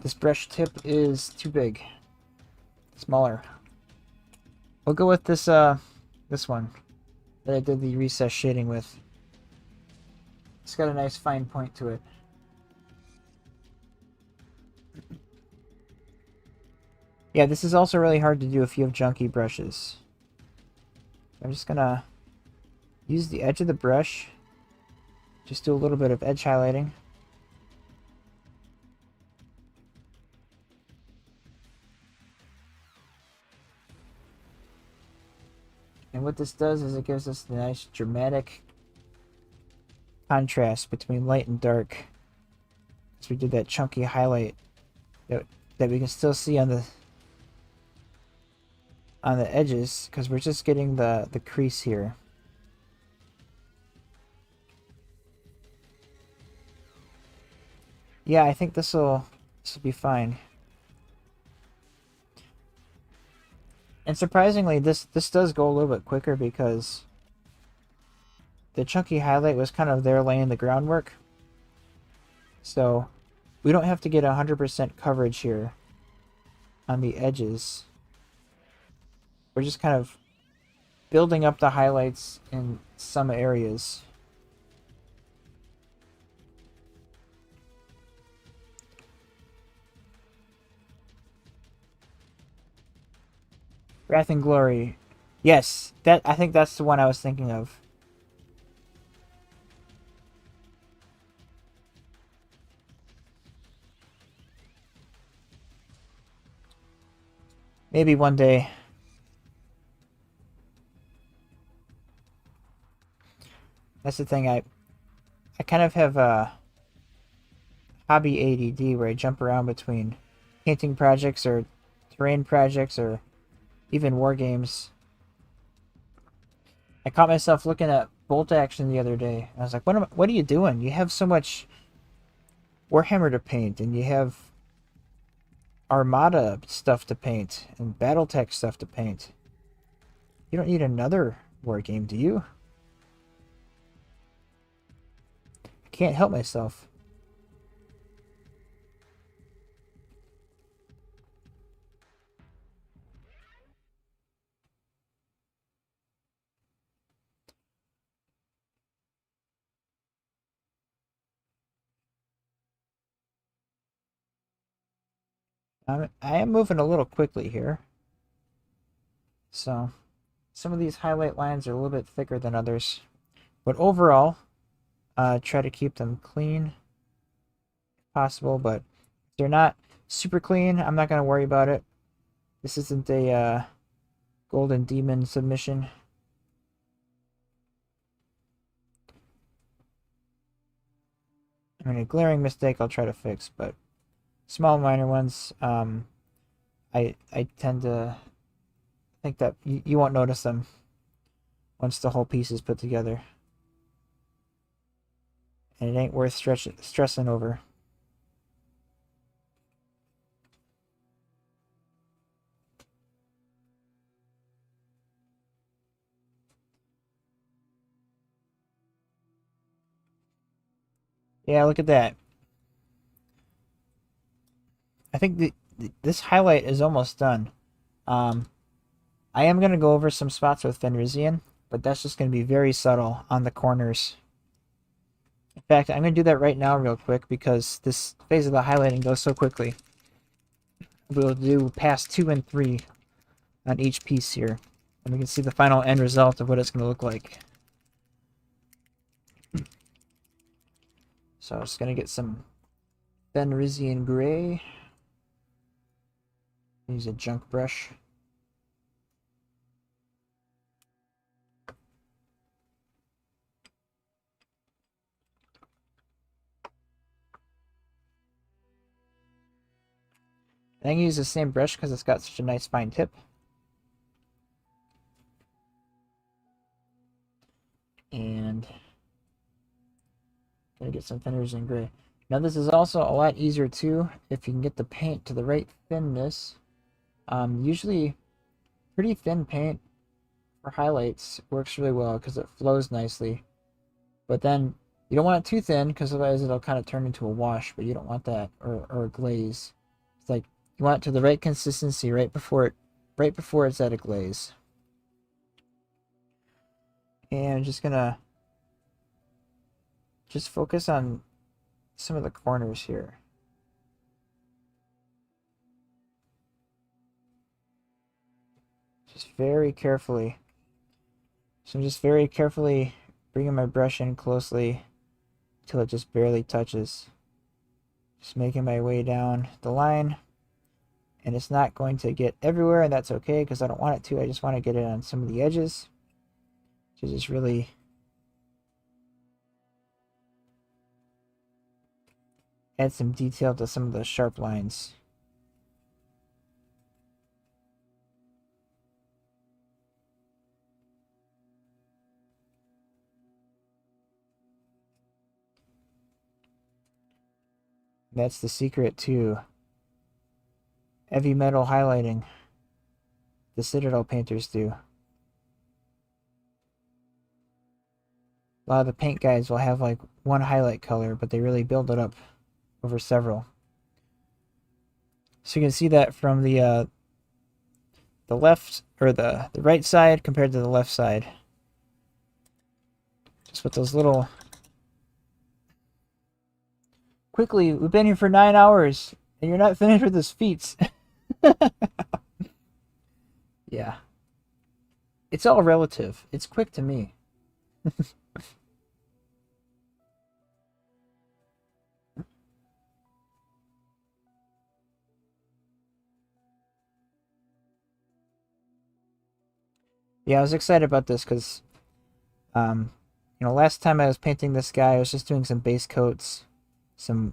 This brush tip is too big. Smaller. We'll go with this this one that I did the recess shading with. It's got a nice fine point to it. Yeah, this is also really hard to do if you have junky brushes. I'm just gonna use the edge of the brush. Just do a little bit of edge highlighting. And what this does is it gives us the nice dramatic contrast between light and dark. So we did that chunky highlight that we can still see on the edges, because we're just getting the crease here. Yeah, I think this will be fine. And surprisingly, this does go a little bit quicker because the chunky highlight was kind of there laying the groundwork. So we don't have to get 100% coverage here on the edges. We're just kind of building up the highlights in some areas. Wrath and Glory. Yes, I think that's the one I was thinking of. Maybe one day. That's the thing, I kind of have a hobby ADD where I jump around between painting projects or terrain projects or even war games. I caught myself looking at Bolt Action the other day. I was like, what are you doing? You have so much Warhammer to paint, and you have Armada stuff to paint, and Battletech stuff to paint. You don't need another war game, do you? I can't help myself. I am moving a little quickly here. So, some of these highlight lines are a little bit thicker than others. But overall, try to keep them clean if possible. But if they're not super clean, I'm not going to worry about it. This isn't a Golden Demon submission. I mean, a glaring mistake I'll try to fix, but small minor ones, I tend to think that you won't notice them once the whole piece is put together. And it ain't worth stressing over. Yeah, look at that. I think this highlight is almost done. Um, I am going to go over some spots with Fenrisian, but that's just going to be very subtle on the corners. In fact, I'm going to do that right now real quick because this phase of the highlighting goes so quickly. We'll do pass 2 and 3 on each piece here. And we can see the final end result of what it's going to look like. So I'm just going to get some Fenrisian gray. Use a junk brush. And I can use the same brush because it's got such a nice fine tip. And gonna get some Fenrisian gray. Now this is also a lot easier too if you can get the paint to the right thinness. Usually pretty thin paint for highlights works really well because it flows nicely. But then you don't want it too thin because otherwise it'll kind of turn into a wash, but you don't want that, or a glaze. It's like you want it to the right consistency right before it's at a glaze. And I'm just gonna focus on some of the corners here. Just very carefully. So I'm just very carefully bringing my brush in closely until it just barely touches. Just making my way down the line. And it's not going to get everywhere, and that's okay because I don't want it to. I just want to get it on some of the edges to just really add some detail to some of the sharp lines. That's the secret to heavy metal highlighting. The Citadel painters do. A lot of the paint guys will have like one highlight color, but they really build it up over several. So you can see that from the left, or the right side compared to the left side. Just with those little... Quickly, we've been here for 9 hours, and you're not finished with this feats. Yeah. It's all relative. It's quick to me. Yeah, I was excited about this because, last time I was painting this guy, I was just doing some base coats, some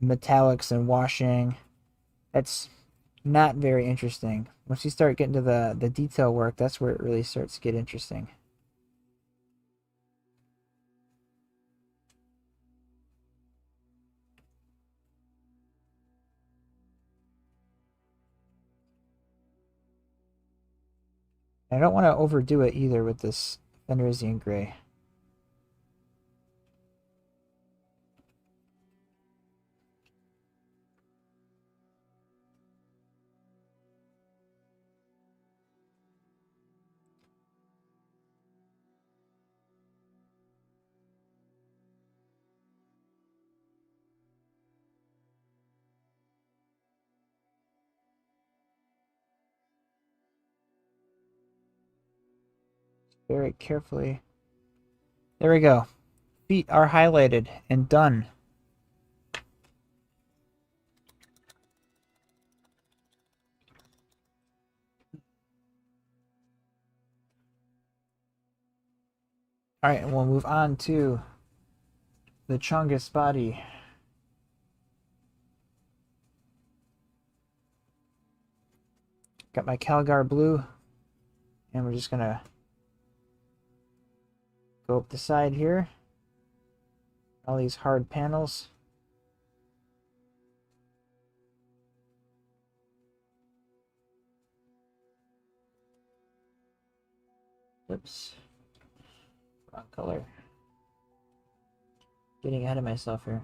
metallics and washing. That's not very interesting. Once you start getting to the detail work, that's where it really starts to get interesting. I don't want to overdo it either with this Fenrisian gray. Very carefully. There we go. Feet are highlighted and done. Alright, and we'll move on to the Chungus body. Got my Calgar blue, and we're just gonna go up the side here. All these hard panels. Oops. Wrong color. Getting ahead of myself here.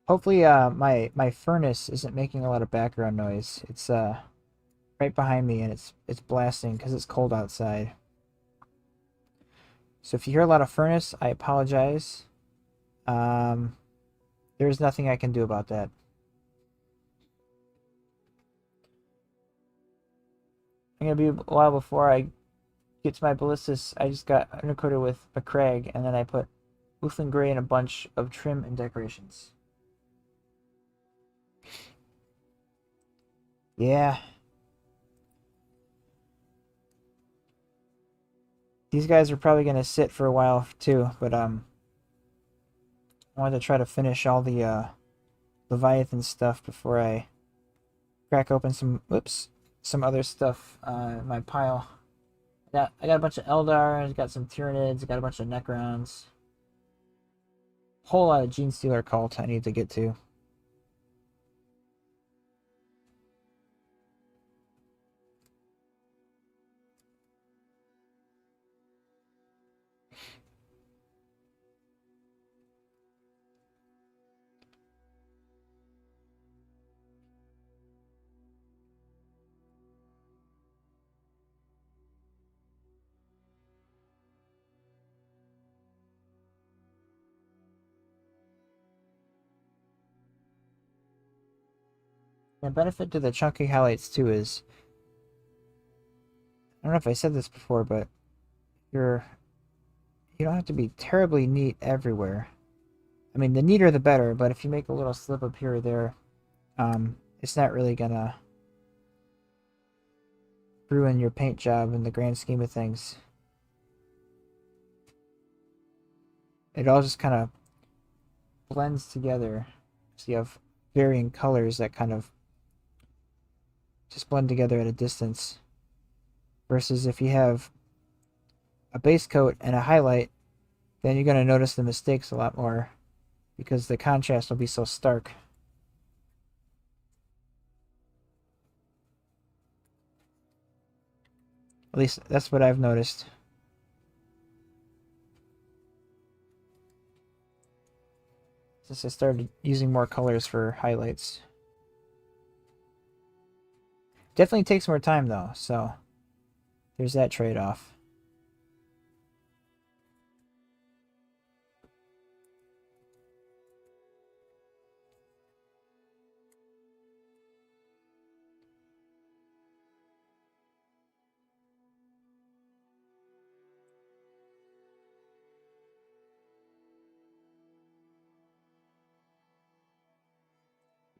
Hopefully my furnace isn't making a lot of background noise. It's right behind me and it's blasting because it's cold outside. So if you hear a lot of furnace, I apologize. There's nothing I can do about that. I'm gonna be a while before I get to my ballistas. I just got undercoated with Macragge, and then I put Uthlin Gray and a bunch of trim and decorations. Yeah. These guys are probably gonna sit for a while too, but I wanted to try to finish all the Leviathan stuff before I crack open some other stuff in my pile. I got a bunch of Eldar, I got some Tyranids, I got a bunch of Necrons. Whole lot of Gene Stealer cult I need to get to. The benefit to the chunky highlights too is, I don't know if I said this before, but you don't have to be terribly neat everywhere. I mean, the neater the better, but if you make a little slip up here or there, it's not really gonna ruin your paint job in the grand scheme of things. It all just kind of blends together. So you have varying colors that kind of just blend together at a distance. Versus if you have a base coat and a highlight, then you're going to notice the mistakes a lot more because the contrast will be so stark. At least that's what I've noticed. Since I started using more colors for highlights. Definitely takes more time though, so there's that trade-off.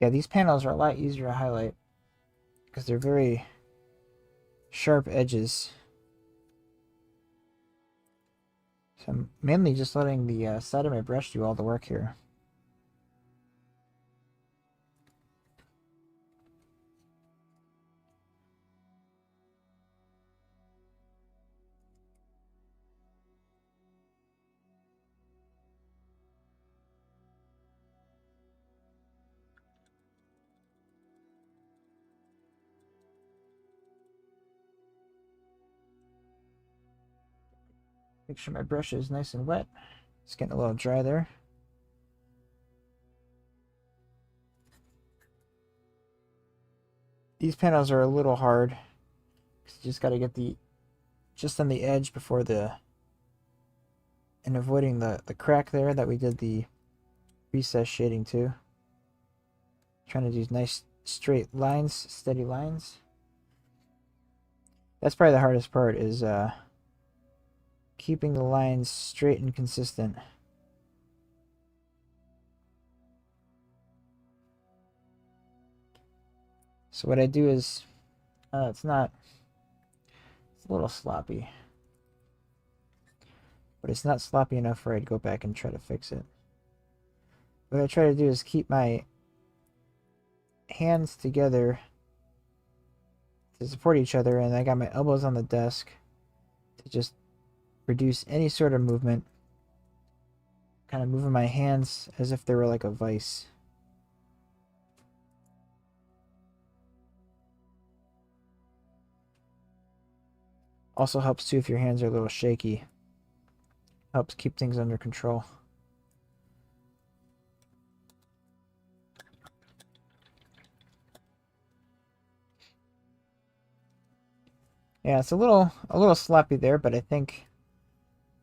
Yeah, these panels are a lot easier to highlight because they're very sharp edges. So I'm mainly just letting the side of my brush do all the work here. Make sure my brush is nice and wet. It's getting a little dry there. These panels are a little hard. You just got to get just on the edge before and avoiding the crack there that we did the recess shading to. Trying to do nice straight lines, steady lines. That's probably the hardest part is keeping the lines straight and consistent. So what I do is, it's a little sloppy. but it's not sloppy enough where I'd go back and try to fix it. What I try to do is keep my hands together to support each other, and I got my elbows on the desk to just reduce any sort of movement. Kind of moving my hands as if they were like a vice. Also helps too if your hands are a little shaky. Helps keep things under control. Yeah, it's a little sloppy there, but I think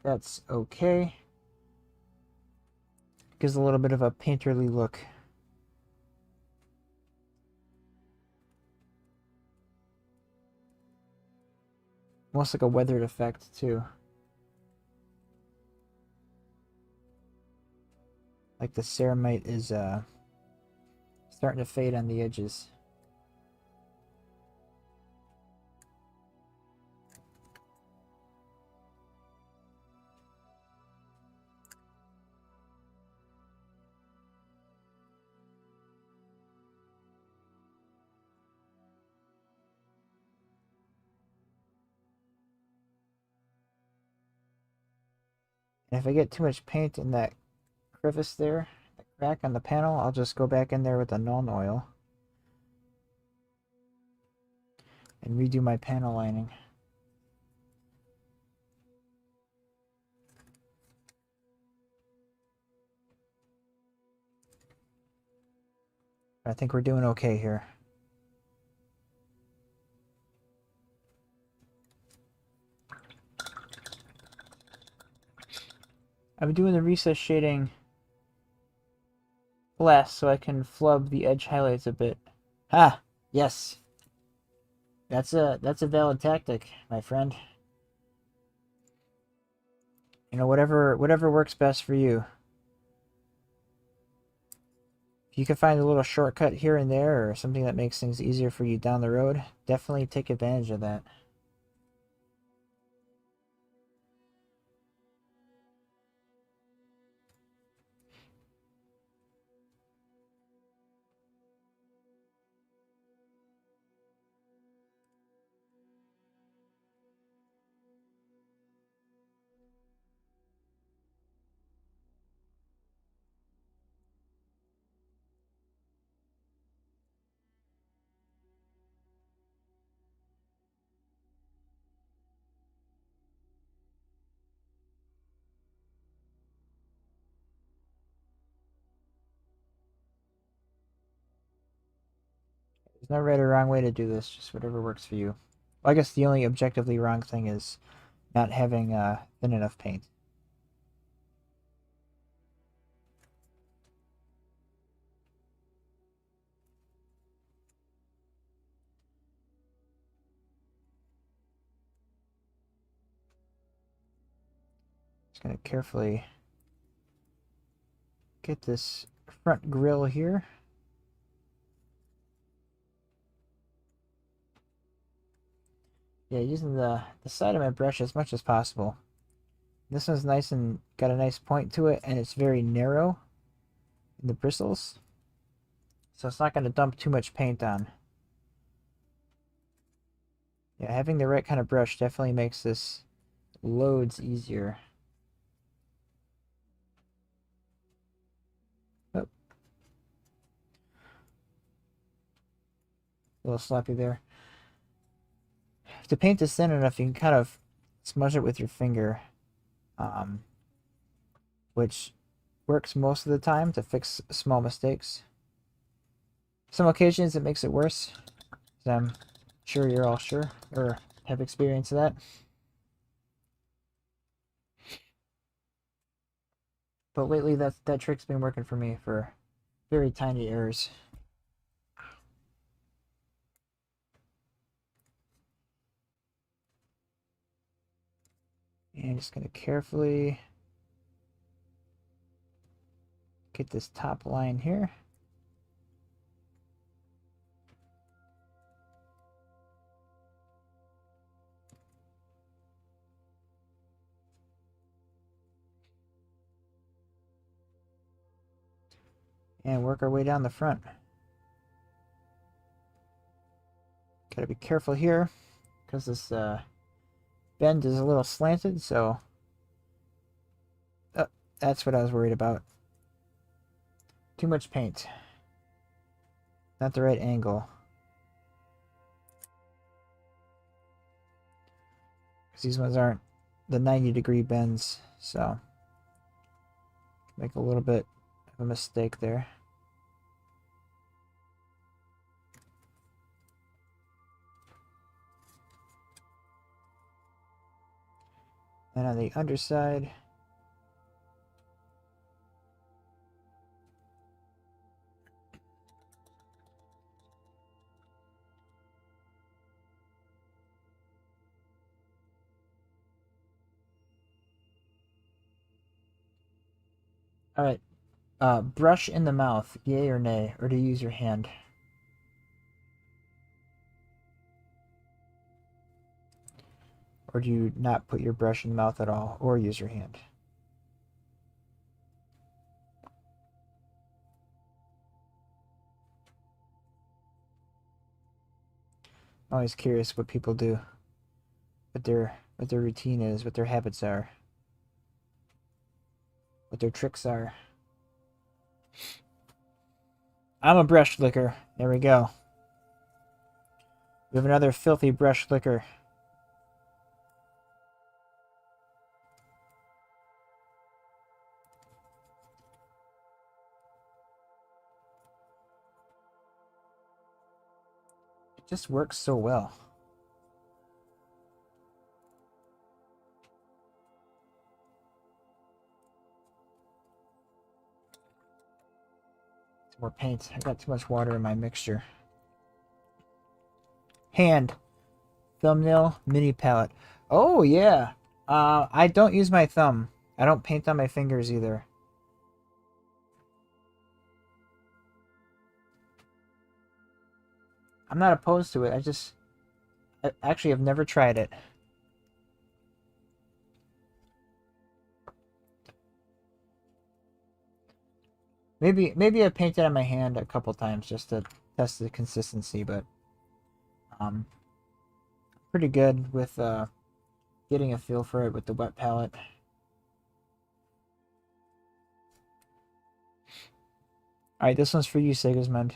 that's okay. Gives a little bit of a painterly look. Almost like a weathered effect too. Like the ceramite is starting to fade on the edges. And if I get too much paint in that crevice there, the crack on the panel, I'll just go back in there with a Nuln Oil and redo my panel lining. I think we're doing okay here. I've been doing the recess shading less so I can flub the edge highlights a bit. Ha! Yes. That's a valid tactic, my friend. You know, whatever works best for you. If you can find a little shortcut here and there or something that makes things easier for you down the road, definitely take advantage of that. There's no right or wrong way to do this, just whatever works for you. Well, I guess the only objectively wrong thing is not having thin enough paint. Just gonna carefully get this front grille here. Yeah, using the side of my brush as much as possible. This one's nice and got a nice point to it, and it's very narrow in the bristles. So it's not going to dump too much paint on. Yeah, having the right kind of brush definitely makes this loads easier. Oh, a little sloppy there. If the paint is thin enough, you can kind of smudge it with your finger, which works most of the time to fix small mistakes. Some occasions it makes it worse, as I'm sure you're all sure or have experience of that. But lately that trick's been working for me for very tiny errors. And just going to carefully get this top line here. and work our way down the front. Gotta be careful here because this bend is a little slanted, so that's what I was worried about. Too much paint. Not the right angle. Because these ones aren't the 90-degree bends, so make a little bit of a mistake there. And on the underside, all right. Brush in the mouth, yay or nay, or do you use your hand? Or do you not put your brush in the mouth at all, or use your hand? I'm always curious what people do, what their routine is, what their habits are, what their tricks are. I'm a brush licker. There we go. We have another filthy brush licker. It just works so well. More paint. I got too much water in my mixture. Hand. Thumbnail mini palette. Oh, yeah. I don't use my thumb. I don't paint on my fingers either. I'm not opposed to it. I actually have never tried it. Maybe I painted on my hand a couple times just to test the consistency, but pretty good with getting a feel for it with the wet palette. All right, this one's for you, Sigismund.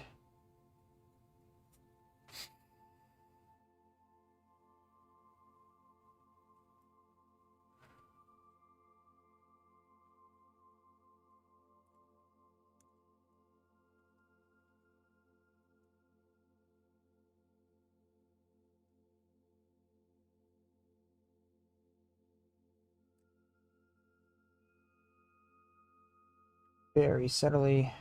Very subtly.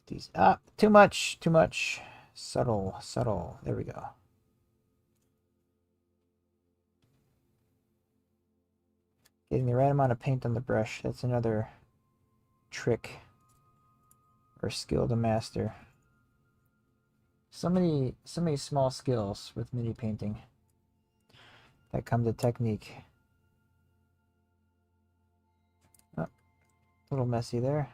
These too much. Subtle. There we go. Getting the right amount of paint on the brush. That's another trick or skill to master. So many small skills with mini painting that come to technique. Oh, a little messy there.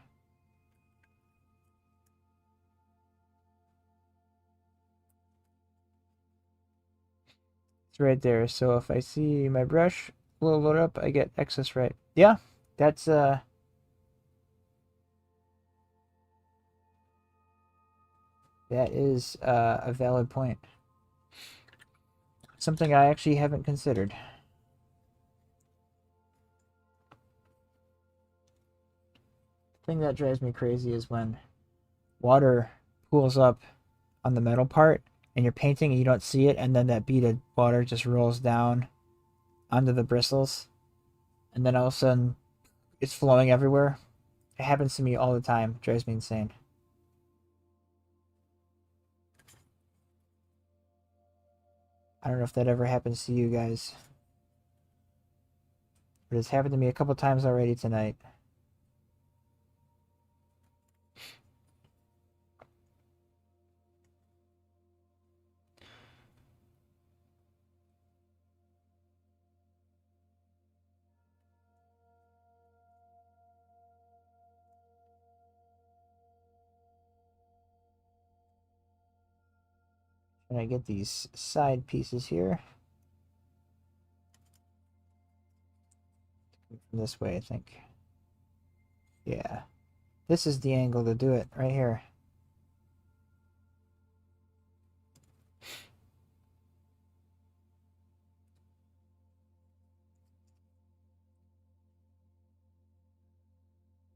It's right there. So if I see my brush a little load up, I get excess right. Yeah, that's that is a valid point. Something I actually haven't considered. The thing that drives me crazy is when water pools up on the metal part and you're painting and you don't see it, and then that bead of water just rolls down onto the bristles, and then all of a sudden it's flowing everywhere. It happens to me all the time. It drives me insane. I don't know if that ever happens to you guys, but it's happened to me a couple times already tonight. And I get these side pieces here. This way, I think. Yeah. This is the angle to do it, right here.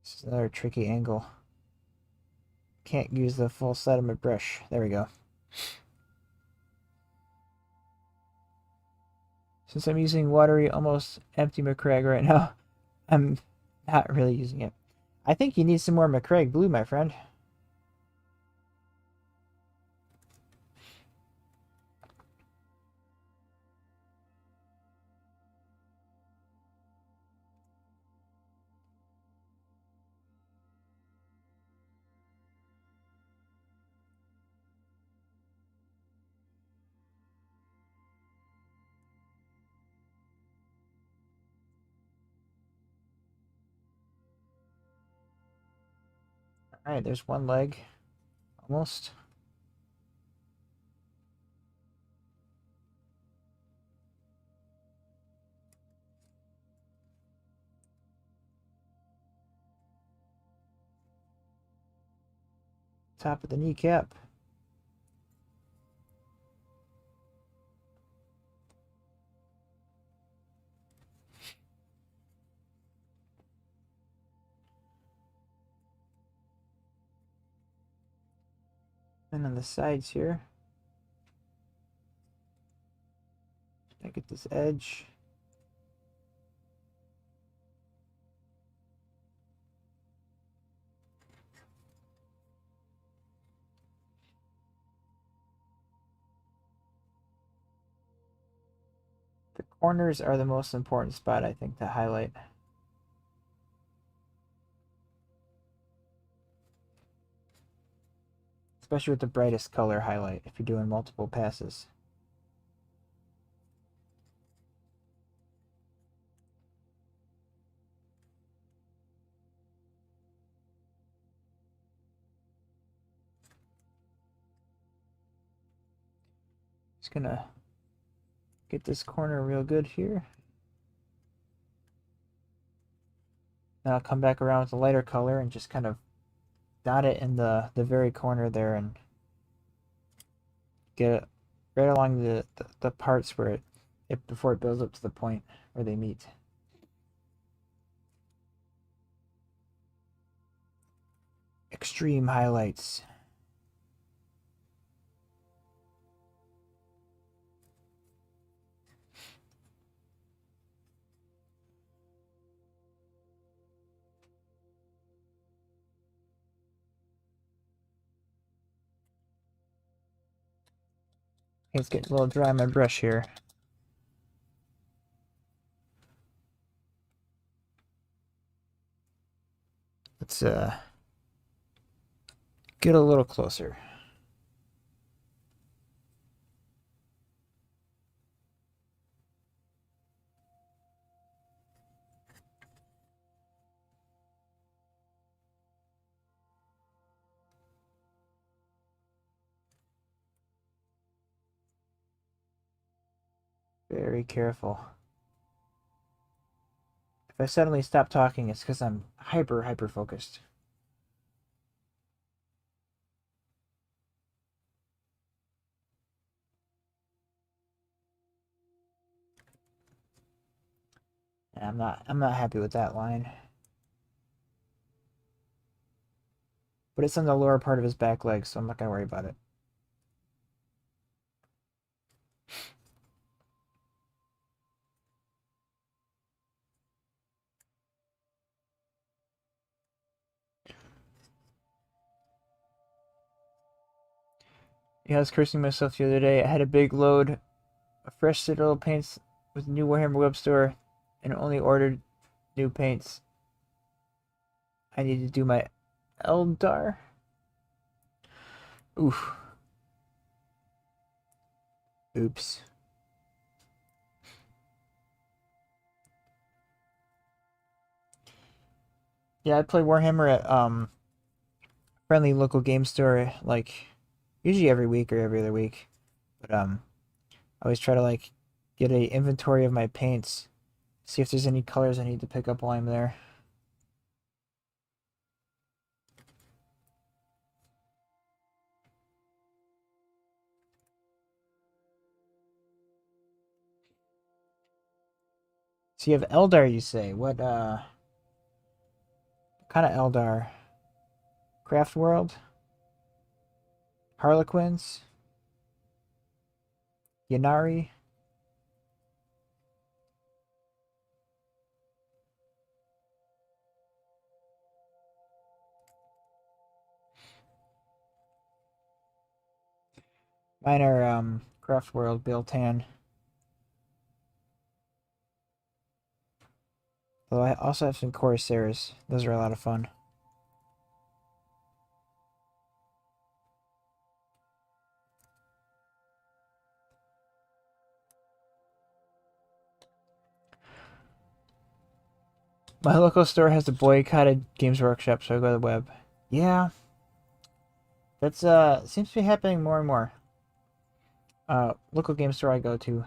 This is another tricky angle. Can't use the full side of my brush. There we go. Since I'm using watery, almost empty McCraig right now, I'm not really using it. I think you need some more McCraig blue, my friend. Alright, there's one leg. Almost. Top of the kneecap. And on the sides here. I get this edge. The corners are the most important spot, I think, to highlight. Especially with the brightest color highlight if you're doing multiple passes. Just gonna get this corner real good here. Then I'll come back around with a lighter color and just kind of dot it in the very corner there and get it right along the parts where it before it builds up to the point where they meet. Extreme highlights. It's getting a little dry on my brush here. Let's get a little closer. Very careful. If I suddenly stop talking, it's because I'm hyper focused. And I'm not happy with that line. But it's on the lower part of his back leg, so I'm not gonna worry about it. Yeah, I was cursing myself the other day. I had a big load of fresh Citadel paints with the new Warhammer web store and only ordered new paints. I need to do my Eldar. Oof. Oops. Yeah, I play Warhammer at friendly local game store like usually every week or every other week. But I always try to like get a inventory of my paints, see if there's any colors I need to pick up while I'm there. So you have Eldar, you say? What kind of Eldar? Craft World? Harlequins? Yanari? Mine are Craft World, Biltan. Though I also have some Corsairs. Those are a lot of fun. My local store has a boycotted Games Workshop, so I go to the web. Yeah, that's seems to be happening more and more. Local game store I go to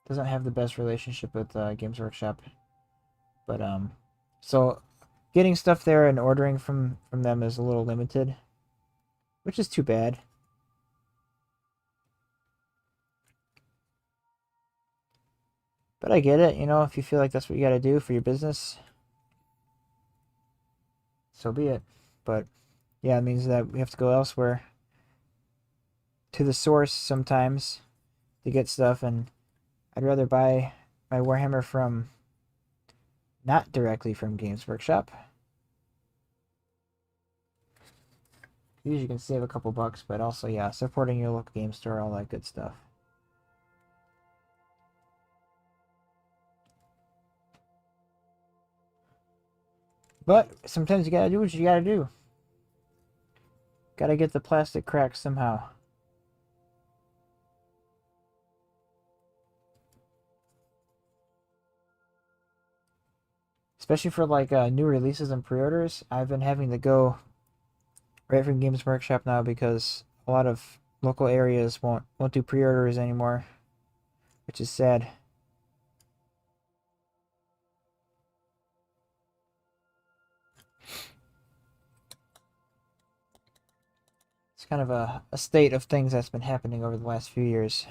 doesn't have the best relationship with Games Workshop, but so getting stuff there and ordering from them is a little limited, which is too bad. But I get it, you know, if you feel like that's what you got to do for your business, so be it. But yeah, it means that we have to go elsewhere to the source sometimes to get stuff, and I'd rather buy my Warhammer from not directly from Games Workshop. Usually you can save a couple bucks, but also, yeah, supporting your local game store, all that good stuff. But sometimes you gotta do what you gotta do. Gotta get the plastic cracks somehow. Especially for like new releases and pre-orders, I've been having to go right from Games Workshop now because a lot of local areas won't do pre-orders anymore, which is sad. It's kind of a state of things that's been happening over the last few years.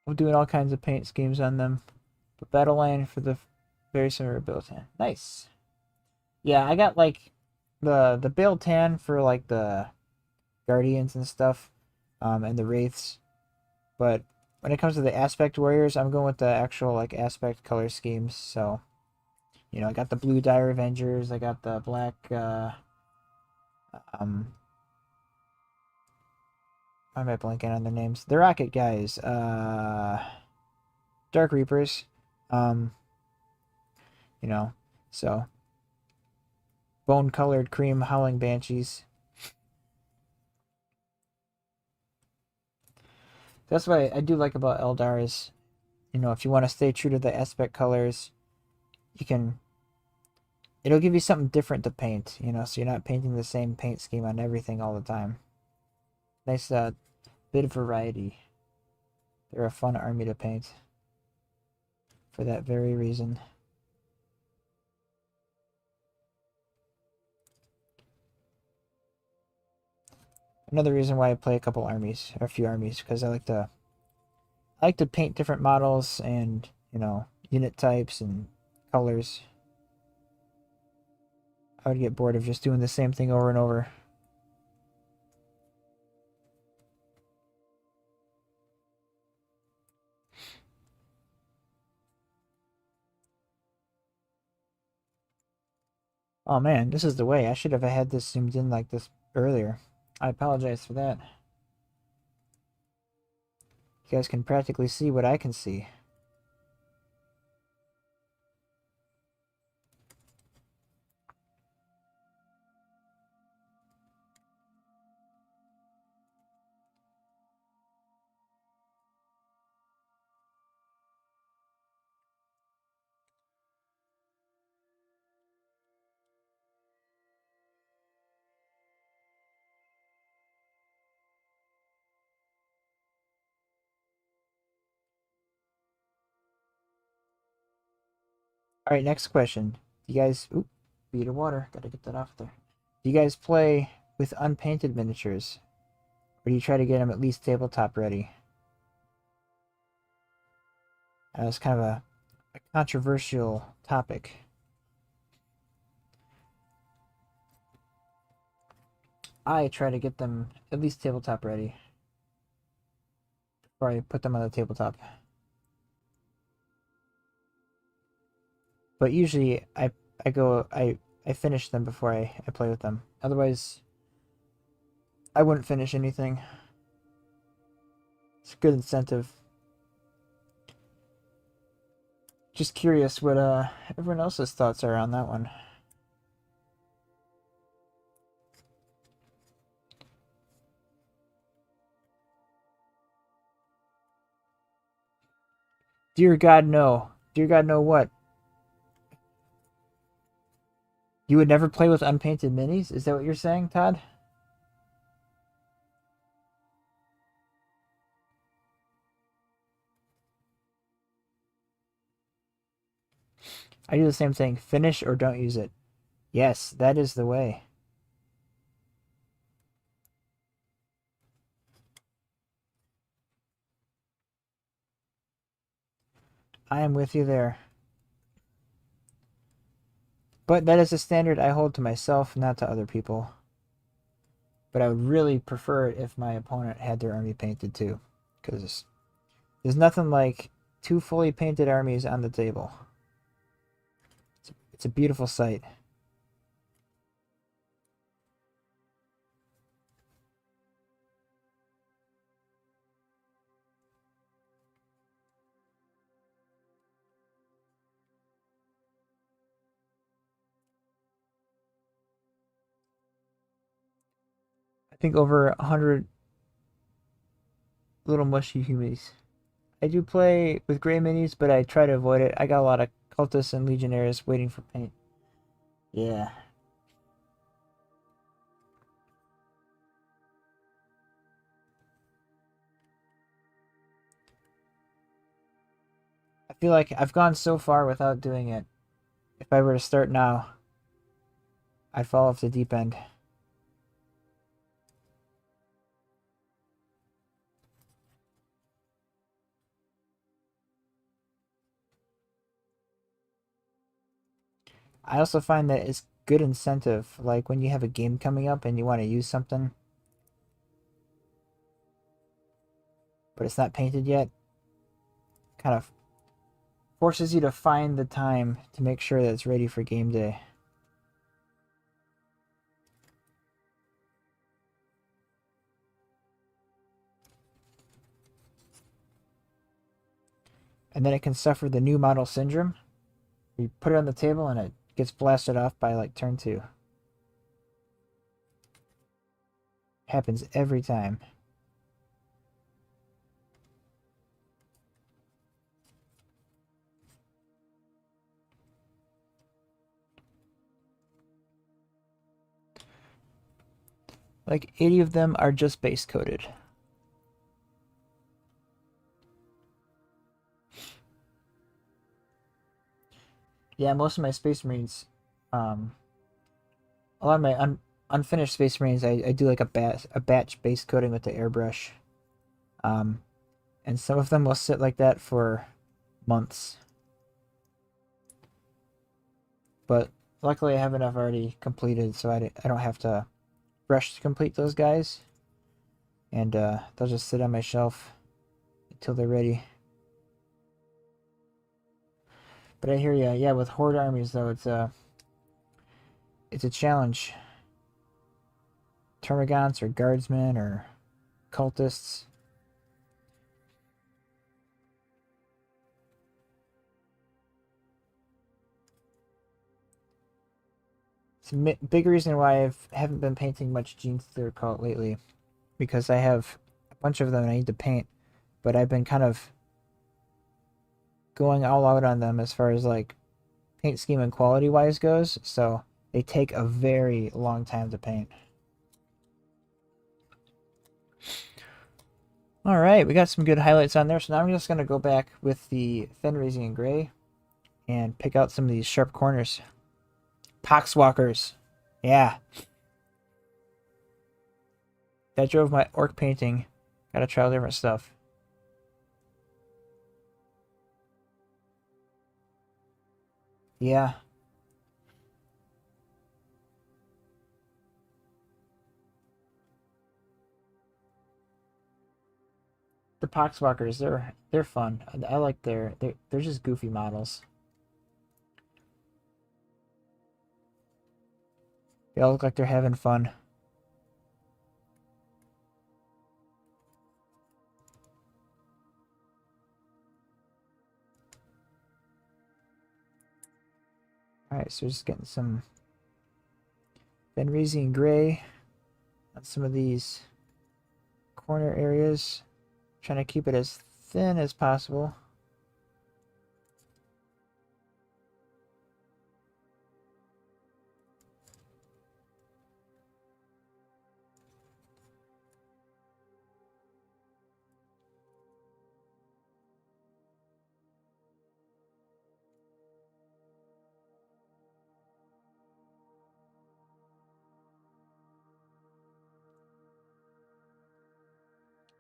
I'm doing all kinds of paint schemes on them. But Battle Line for the very similar build tan. Nice. Yeah, I got like the build tan for like the Guardians and stuff, and the Wraiths. But when it comes to the Aspect Warriors, I'm going with the actual like Aspect color schemes. So, you know, I got the blue Dire Avengers, I got the black um why am I blanking on the names? The Rocket guys, Dark Reapers. Um, you know, so bone colored cream howling banshees. That's what I do like about Eldar is, you know, if you want to stay true to the aspect colors, you can. It'll give you something different to paint, you know, so you're not painting the same paint scheme on everything all the time. Nice bit of variety. They're a fun army to paint for that very reason. Another reason why I play a couple armies, or a few armies, because I like to paint different models and, you know, unit types and colors. I would get bored of just doing the same thing over and over. Oh man, this is the way. I should have had this zoomed in like this earlier. I apologize for that. You guys can practically see what I can see. All right, next question. Do you guys... Oop, bead of water. Gotta get that off there. Do you guys play with unpainted miniatures? Or do you try to get them at least tabletop ready? That's kind of a controversial topic. I try to get them at least tabletop ready before I put them on the tabletop. But usually I finish them before I play with them. Otherwise, I wouldn't finish anything. It's a good incentive. Just curious what everyone else's thoughts are on that one. Dear God, no. Dear God, no what? You would never play with unpainted minis? Is that what you're saying, Todd? I do the same thing. Finish or don't use it. Yes, that is the way. I am with you there. But that is a standard I hold to myself, not to other people. But I would really prefer it if my opponent had their army painted too. Because there's nothing like two fully painted armies on the table. It's a beautiful sight. I think over 100 little mushy humies. I do play with gray minis, but I try to avoid it. I got a lot of cultists and legionnaires waiting for paint. Yeah. I feel like I've gone so far without doing it. If I were to start now, I'd fall off the deep end. I also find that it's good incentive, like when you have a game coming up and you want to use something, but it's not painted yet, kind of forces you to find the time to make sure that it's ready for game day. And then it can suffer the new model syndrome. You put it on the table and it gets blasted off by like turn 2. Happens every time. Like 80 of them are just base coated. Yeah, most of my Space Marines, a lot of my unfinished Space Marines, I do like a batch base coating with the airbrush. Um, and some of them will sit like that for months. But luckily I have enough already completed, so I don't have to rush to complete those guys. And they'll just sit on my shelf until they're ready. But I hear ya. Yeah, with horde armies though, it's a challenge. Termagants or guardsmen or cultists. It's a big reason why I haven't been painting much Genestealer Cult lately, because I have a bunch of them I need to paint, but I've been kind of going all out on them as far as like paint scheme and quality wise goes, so they take a very long time to paint. All right, we got some good highlights on there, so now I'm just going to go back with the Fen Raising in Gray and pick out some of these sharp corners. Poxwalkers. Yeah. That drove my orc painting. Gotta try all different stuff. Yeah. The Poxwalkers, they're fun. I like they're just goofy models. They all look like they're having fun. Alright, so just getting some Fenrisian gray on some of these corner areas. Trying to keep it as thin as possible.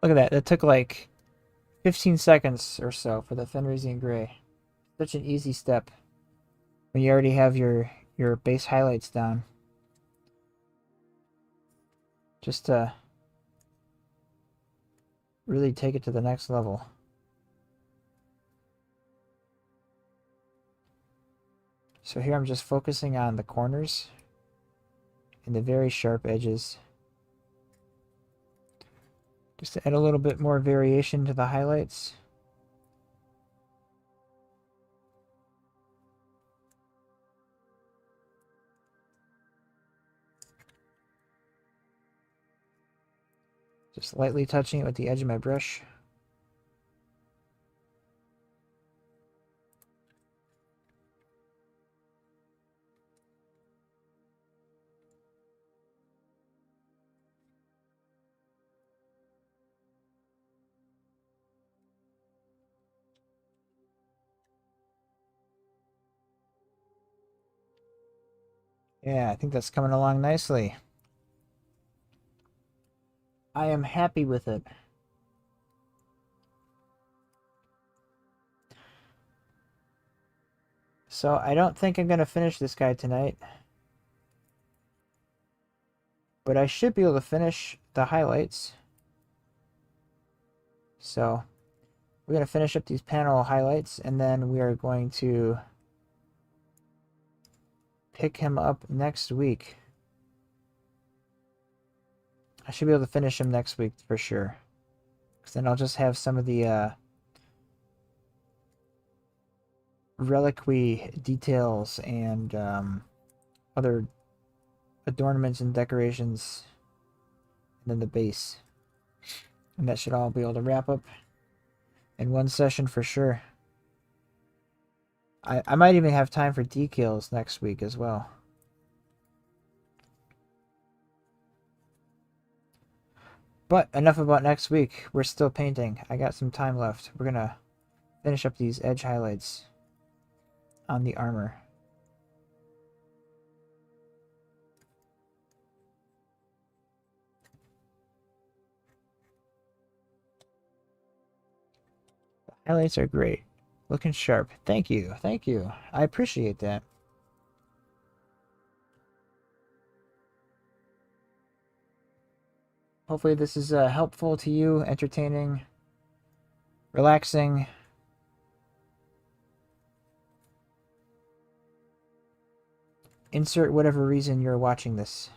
Look at that. That took like 15 seconds or so for the Fenrisian gray. Such an easy step when you already have your base highlights down. Just to really take it to the next level. So here I'm just focusing on the corners and the very sharp edges. Just to add a little bit more variation to the highlights. Just lightly touching it with the edge of my brush. Yeah, I think that's coming along nicely. I am happy with it. So I don't think I'm going to finish this guy tonight. But I should be able to finish the highlights. So we're going to finish up these panel highlights, and then we are going to pick him up next week. I should be able to finish him next week for sure. Because then I'll just have some of the reliquary details and other adornments and decorations, and then the base. And that should all be able to wrap up in one session for sure. I might even have time for decals next week as well. But enough about next week. We're still painting. I got some time left. We're gonna finish up these edge highlights on the armor. The highlights are great. Looking sharp. Thank you. Thank you. I appreciate that. Hopefully this is helpful to you, entertaining, relaxing. Insert whatever reason you're watching this.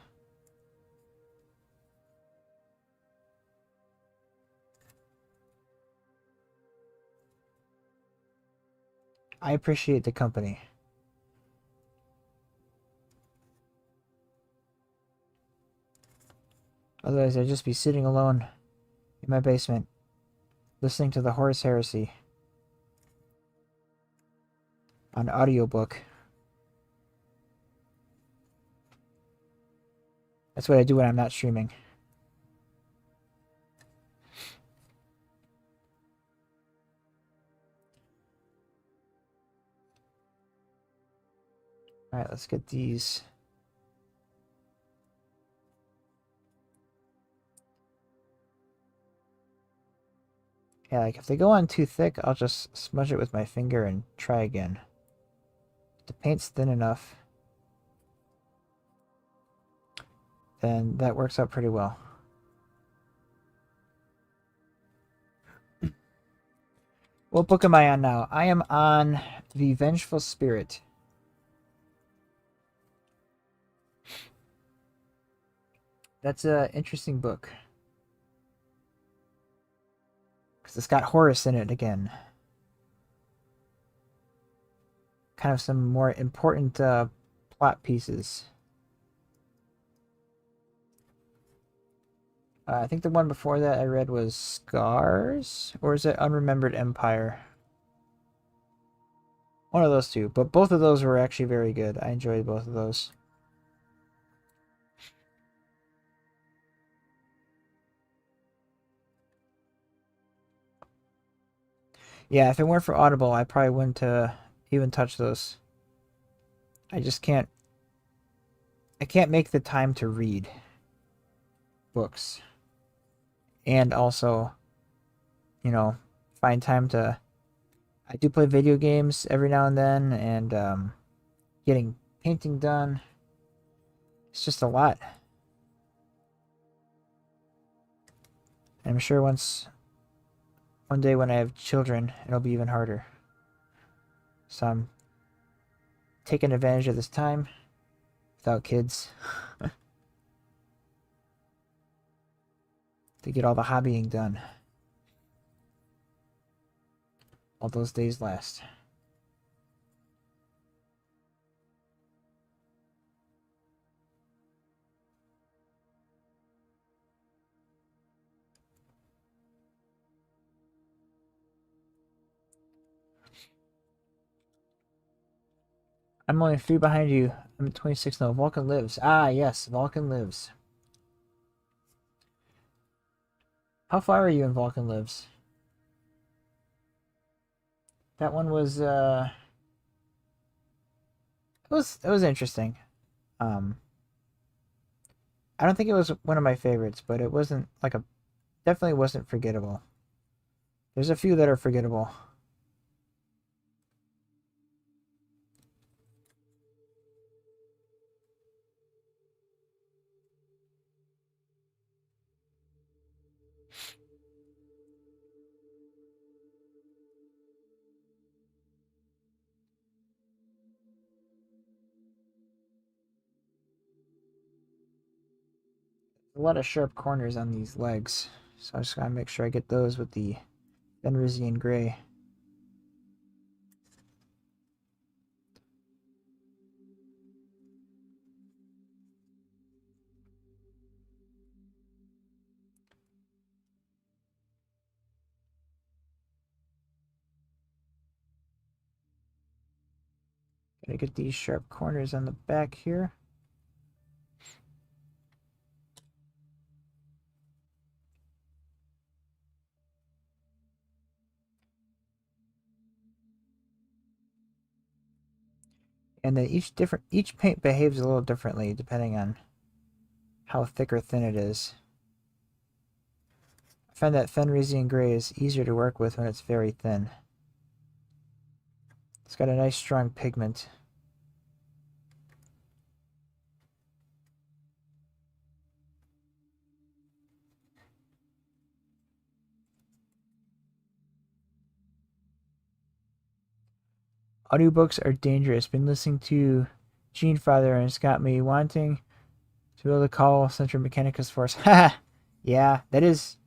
I appreciate the company. Otherwise, I'd just be sitting alone in my basement, listening to the Horus Heresy on audiobook. That's what I do when I'm not streaming. Alright, let's get these. Yeah, like if they go on too thick, I'll just smudge it with my finger and try again. If the paint's thin enough, then that works out pretty well. What book am I on now? I am on The Vengeful Spirit. That's an interesting book. Because it's got Horus in it again. Kind of some more important plot pieces. I think the one before that I read was Scars? Or is it Unremembered Empire? One of those two. But both of those were actually very good. I enjoyed both of those. Yeah, if it weren't for Audible, I probably wouldn't even touch those. I just can't... I can't make the time to read books. And also, you know, find time to... I do play video games every now and then, and getting painting done. It's just a lot. And I'm sure one day when I have children, it'll be even harder. So I'm taking advantage of this time without kids to get all the hobbying done. All those days last. I'm only 3 behind you. I'm at 26 now. Vulcan lives. Ah, yes, Vulcan lives. How far are you in Vulcan lives? That one was it was interesting. Um I don't think it was one of my favorites, but it wasn't like a definitely wasn't forgettable. There's a few that are forgettable. A lot of sharp corners on these legs, so I just gotta make sure I get those with the Fenrisian gray. Gotta get these sharp corners on the back here. And then each paint behaves a little differently depending on how thick or thin it is. I find that Fenrisian gray is easier to work with when it's very thin. It's got a nice strong pigment. Audiobooks are dangerous. Been listening to Gene Father and it's got me wanting to be able to call Central Mechanicus Force. Ha! Yeah, that is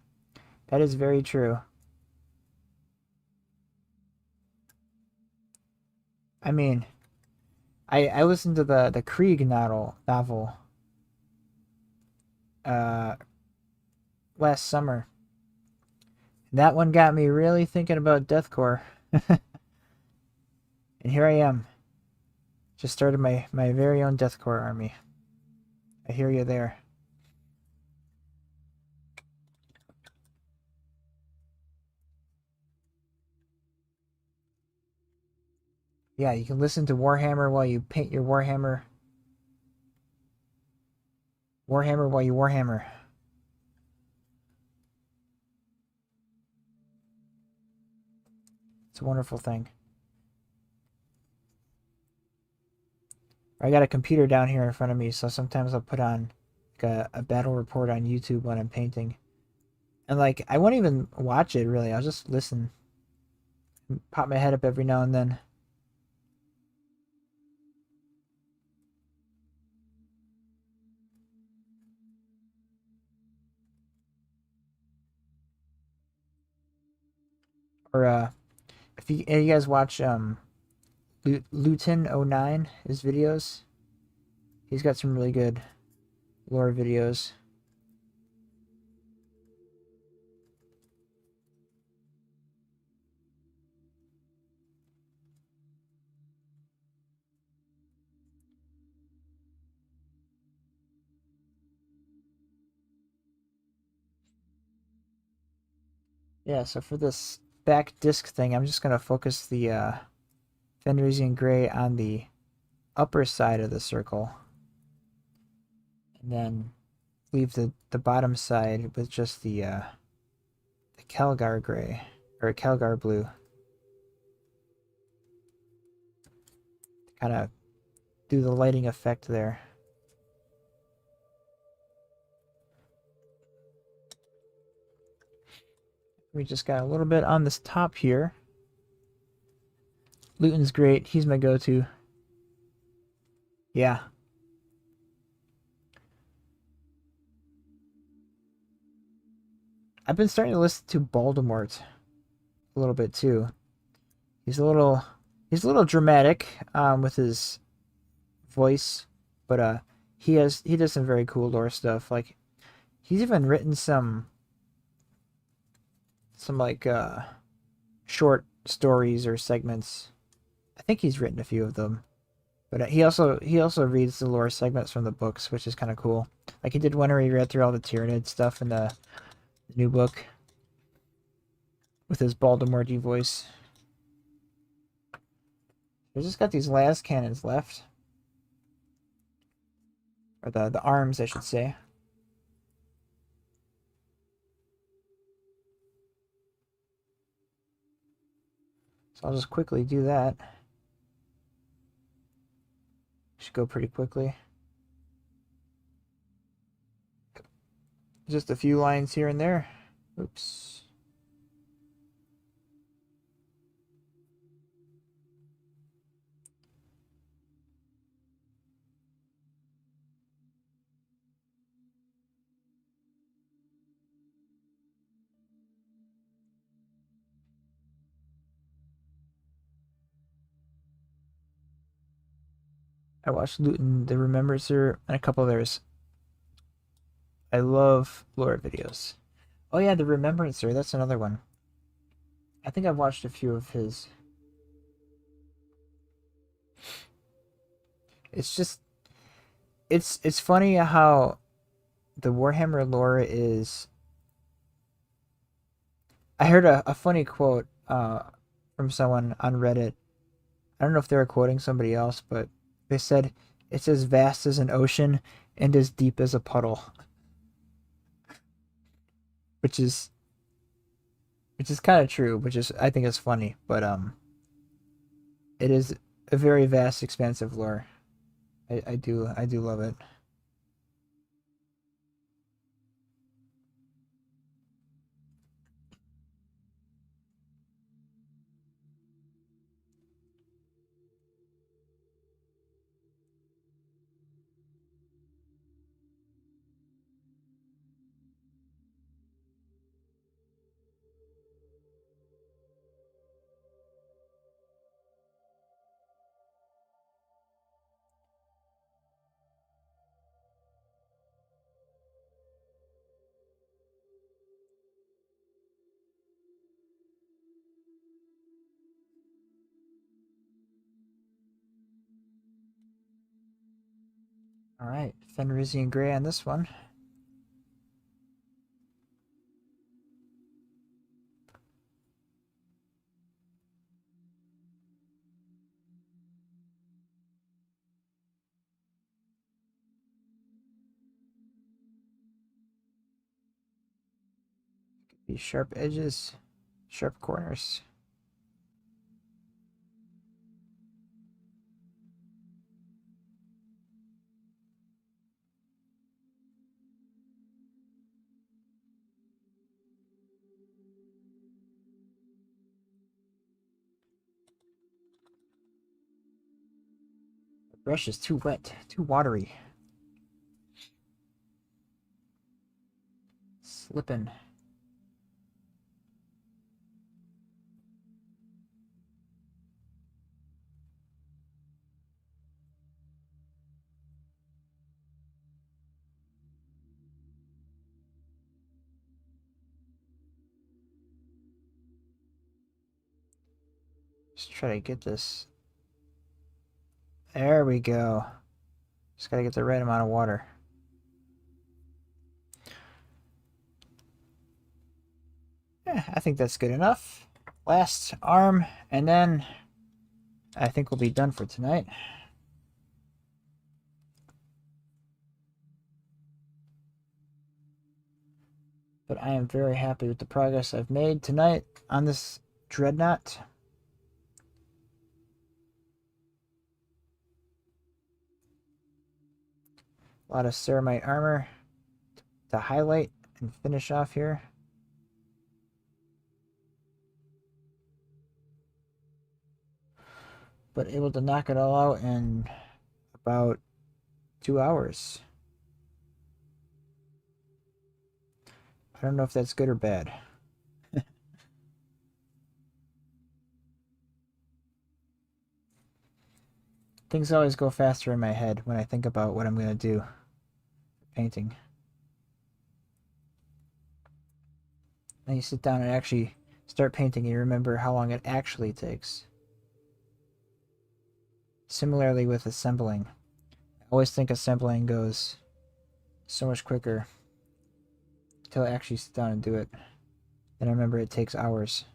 very true. I mean, I listened to the Krieg novel uh last summer. That one got me really thinking about deathcore. And here I am. Just started my very own deathcore army. I hear you there. Yeah, you can listen to Warhammer while you paint your Warhammer. Warhammer while you Warhammer. It's a wonderful thing. I got a computer down here in front of me, so sometimes I'll put on like a battle report on YouTube when I'm painting. And like I won't even watch it really. I'll just listen. Pop my head up every now and then. Or if you guys watch Luton09, his videos, he's got some really good lore videos. Yeah, so for this back disc thing, I'm just gonna focus the Fenrisian gray on the upper side of the circle, and then leave the bottom side with just the Calgar gray or Calgar blue. Kind of do the lighting effect there. We just got a little bit on this top here. Luton's great. He's my go-to. Yeah. I've been starting to listen to Voldemort a little bit too. He's a little dramatic with his voice, but he does some very cool lore stuff. Like he's even written some like short stories or segments. I think he's written a few of them. But he also reads the lore segments from the books, which is kind of cool. Like he did one where he read through all the Tyranid stuff in the new book with his Voldemort voice. We just got these las cannons left, or the arms, I should say. So I'll just quickly do that. Should go pretty quickly. Just a few lines here and there. Oops. I watched Luton, the Remembrancer, and a couple others. I love lore videos. Oh yeah, the Remembrancer, that's another one. I think I've watched a few of his. It's just it's funny how the Warhammer lore is. I heard a funny quote from someone on Reddit. I don't know if they were quoting somebody else, but they said it's as vast as an ocean and as deep as a puddle, which is kind of true, which is I think is funny, but it is a very vast, expansive lore. I do love it. All right, Fenrisian Gray on this one. These sharp edges, sharp corners. The brush is too wet, too watery. Slipping. Just try to get this. There we go. Just gotta get the right amount of water. Yeah, I think that's good enough. Last arm, and then I think we'll be done for tonight. But I am very happy with the progress I've made tonight on this dreadnought. A lot of ceramite armor to highlight and finish off here. But able to knock it all out in about 2 hours. I don't know if that's good or bad. Things always go faster in my head when I think about what I'm going to do for painting. Then you sit down and actually start painting and you remember how long it actually takes. Similarly with assembling. I always think assembling goes so much quicker until I actually sit down and do it. Then I remember it takes hours.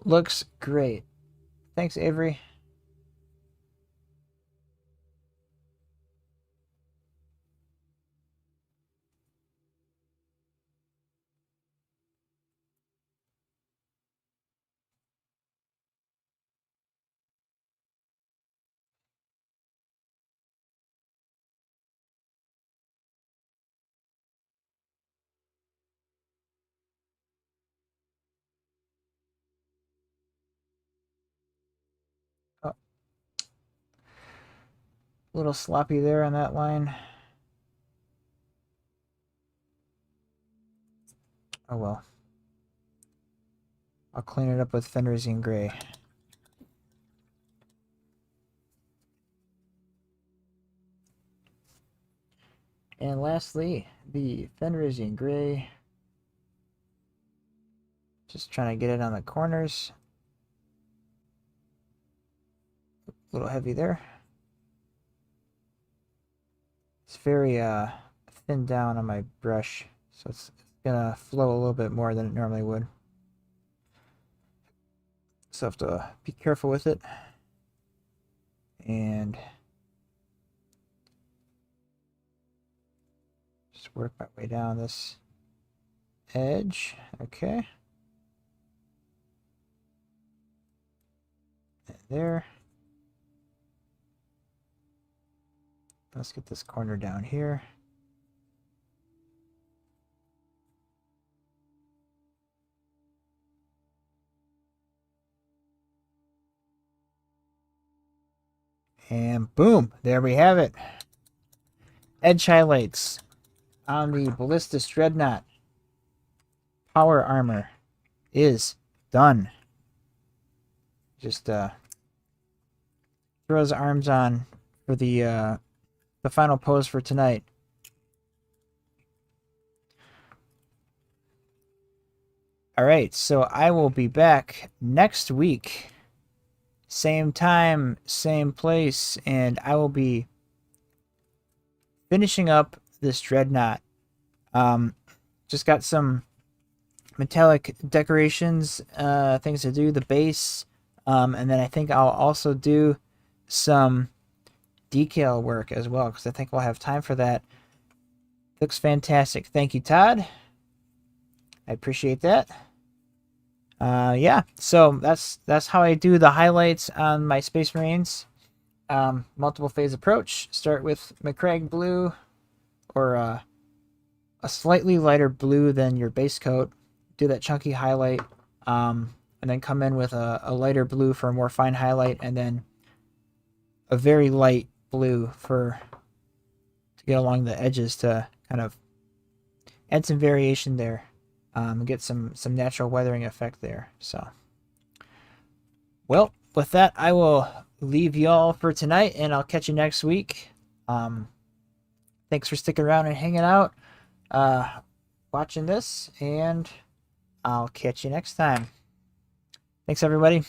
Looks great. Thanks, Avery. Oh, a little sloppy there on that line. Oh well. I'll clean it up with Fenrisian Gray. And lastly, the Fenrisian Gray. Just trying to get it on the corners. A little heavy there. It's very thinned down on my brush, so it's gonna flow a little bit more than it normally would. So I have to be careful with it. And just work my way down this edge. Okay. And there. Let's get this corner down here. And boom, there we have it. Edge highlights on the Ballistus Dreadnought. Power armor is done. Just throw his arms on for the final pose for tonight. All right, so I will be back next week. Same time, same place, and I will be finishing up this dreadnought. Just got some metallic decorations, things to do, the base, and then I think I'll also do some decal work as well, because I think we'll have time for that Looks fantastic. Thank you, Todd. I appreciate that. Yeah, so that's how I do the highlights on my Space Marines. Multiple phase approach. Start with McCrag blue, or a slightly lighter blue than your base coat. Do that chunky highlight, and then come in with a lighter blue for a more fine highlight, and then a very light blue to get along the edges to kind of add some variation there. Get some natural weathering effect there. So, well, with that, I will leave y'all for tonight, and I'll catch you next week. Thanks for sticking around and hanging out, watching this, and I'll catch you next time. Thanks, everybody.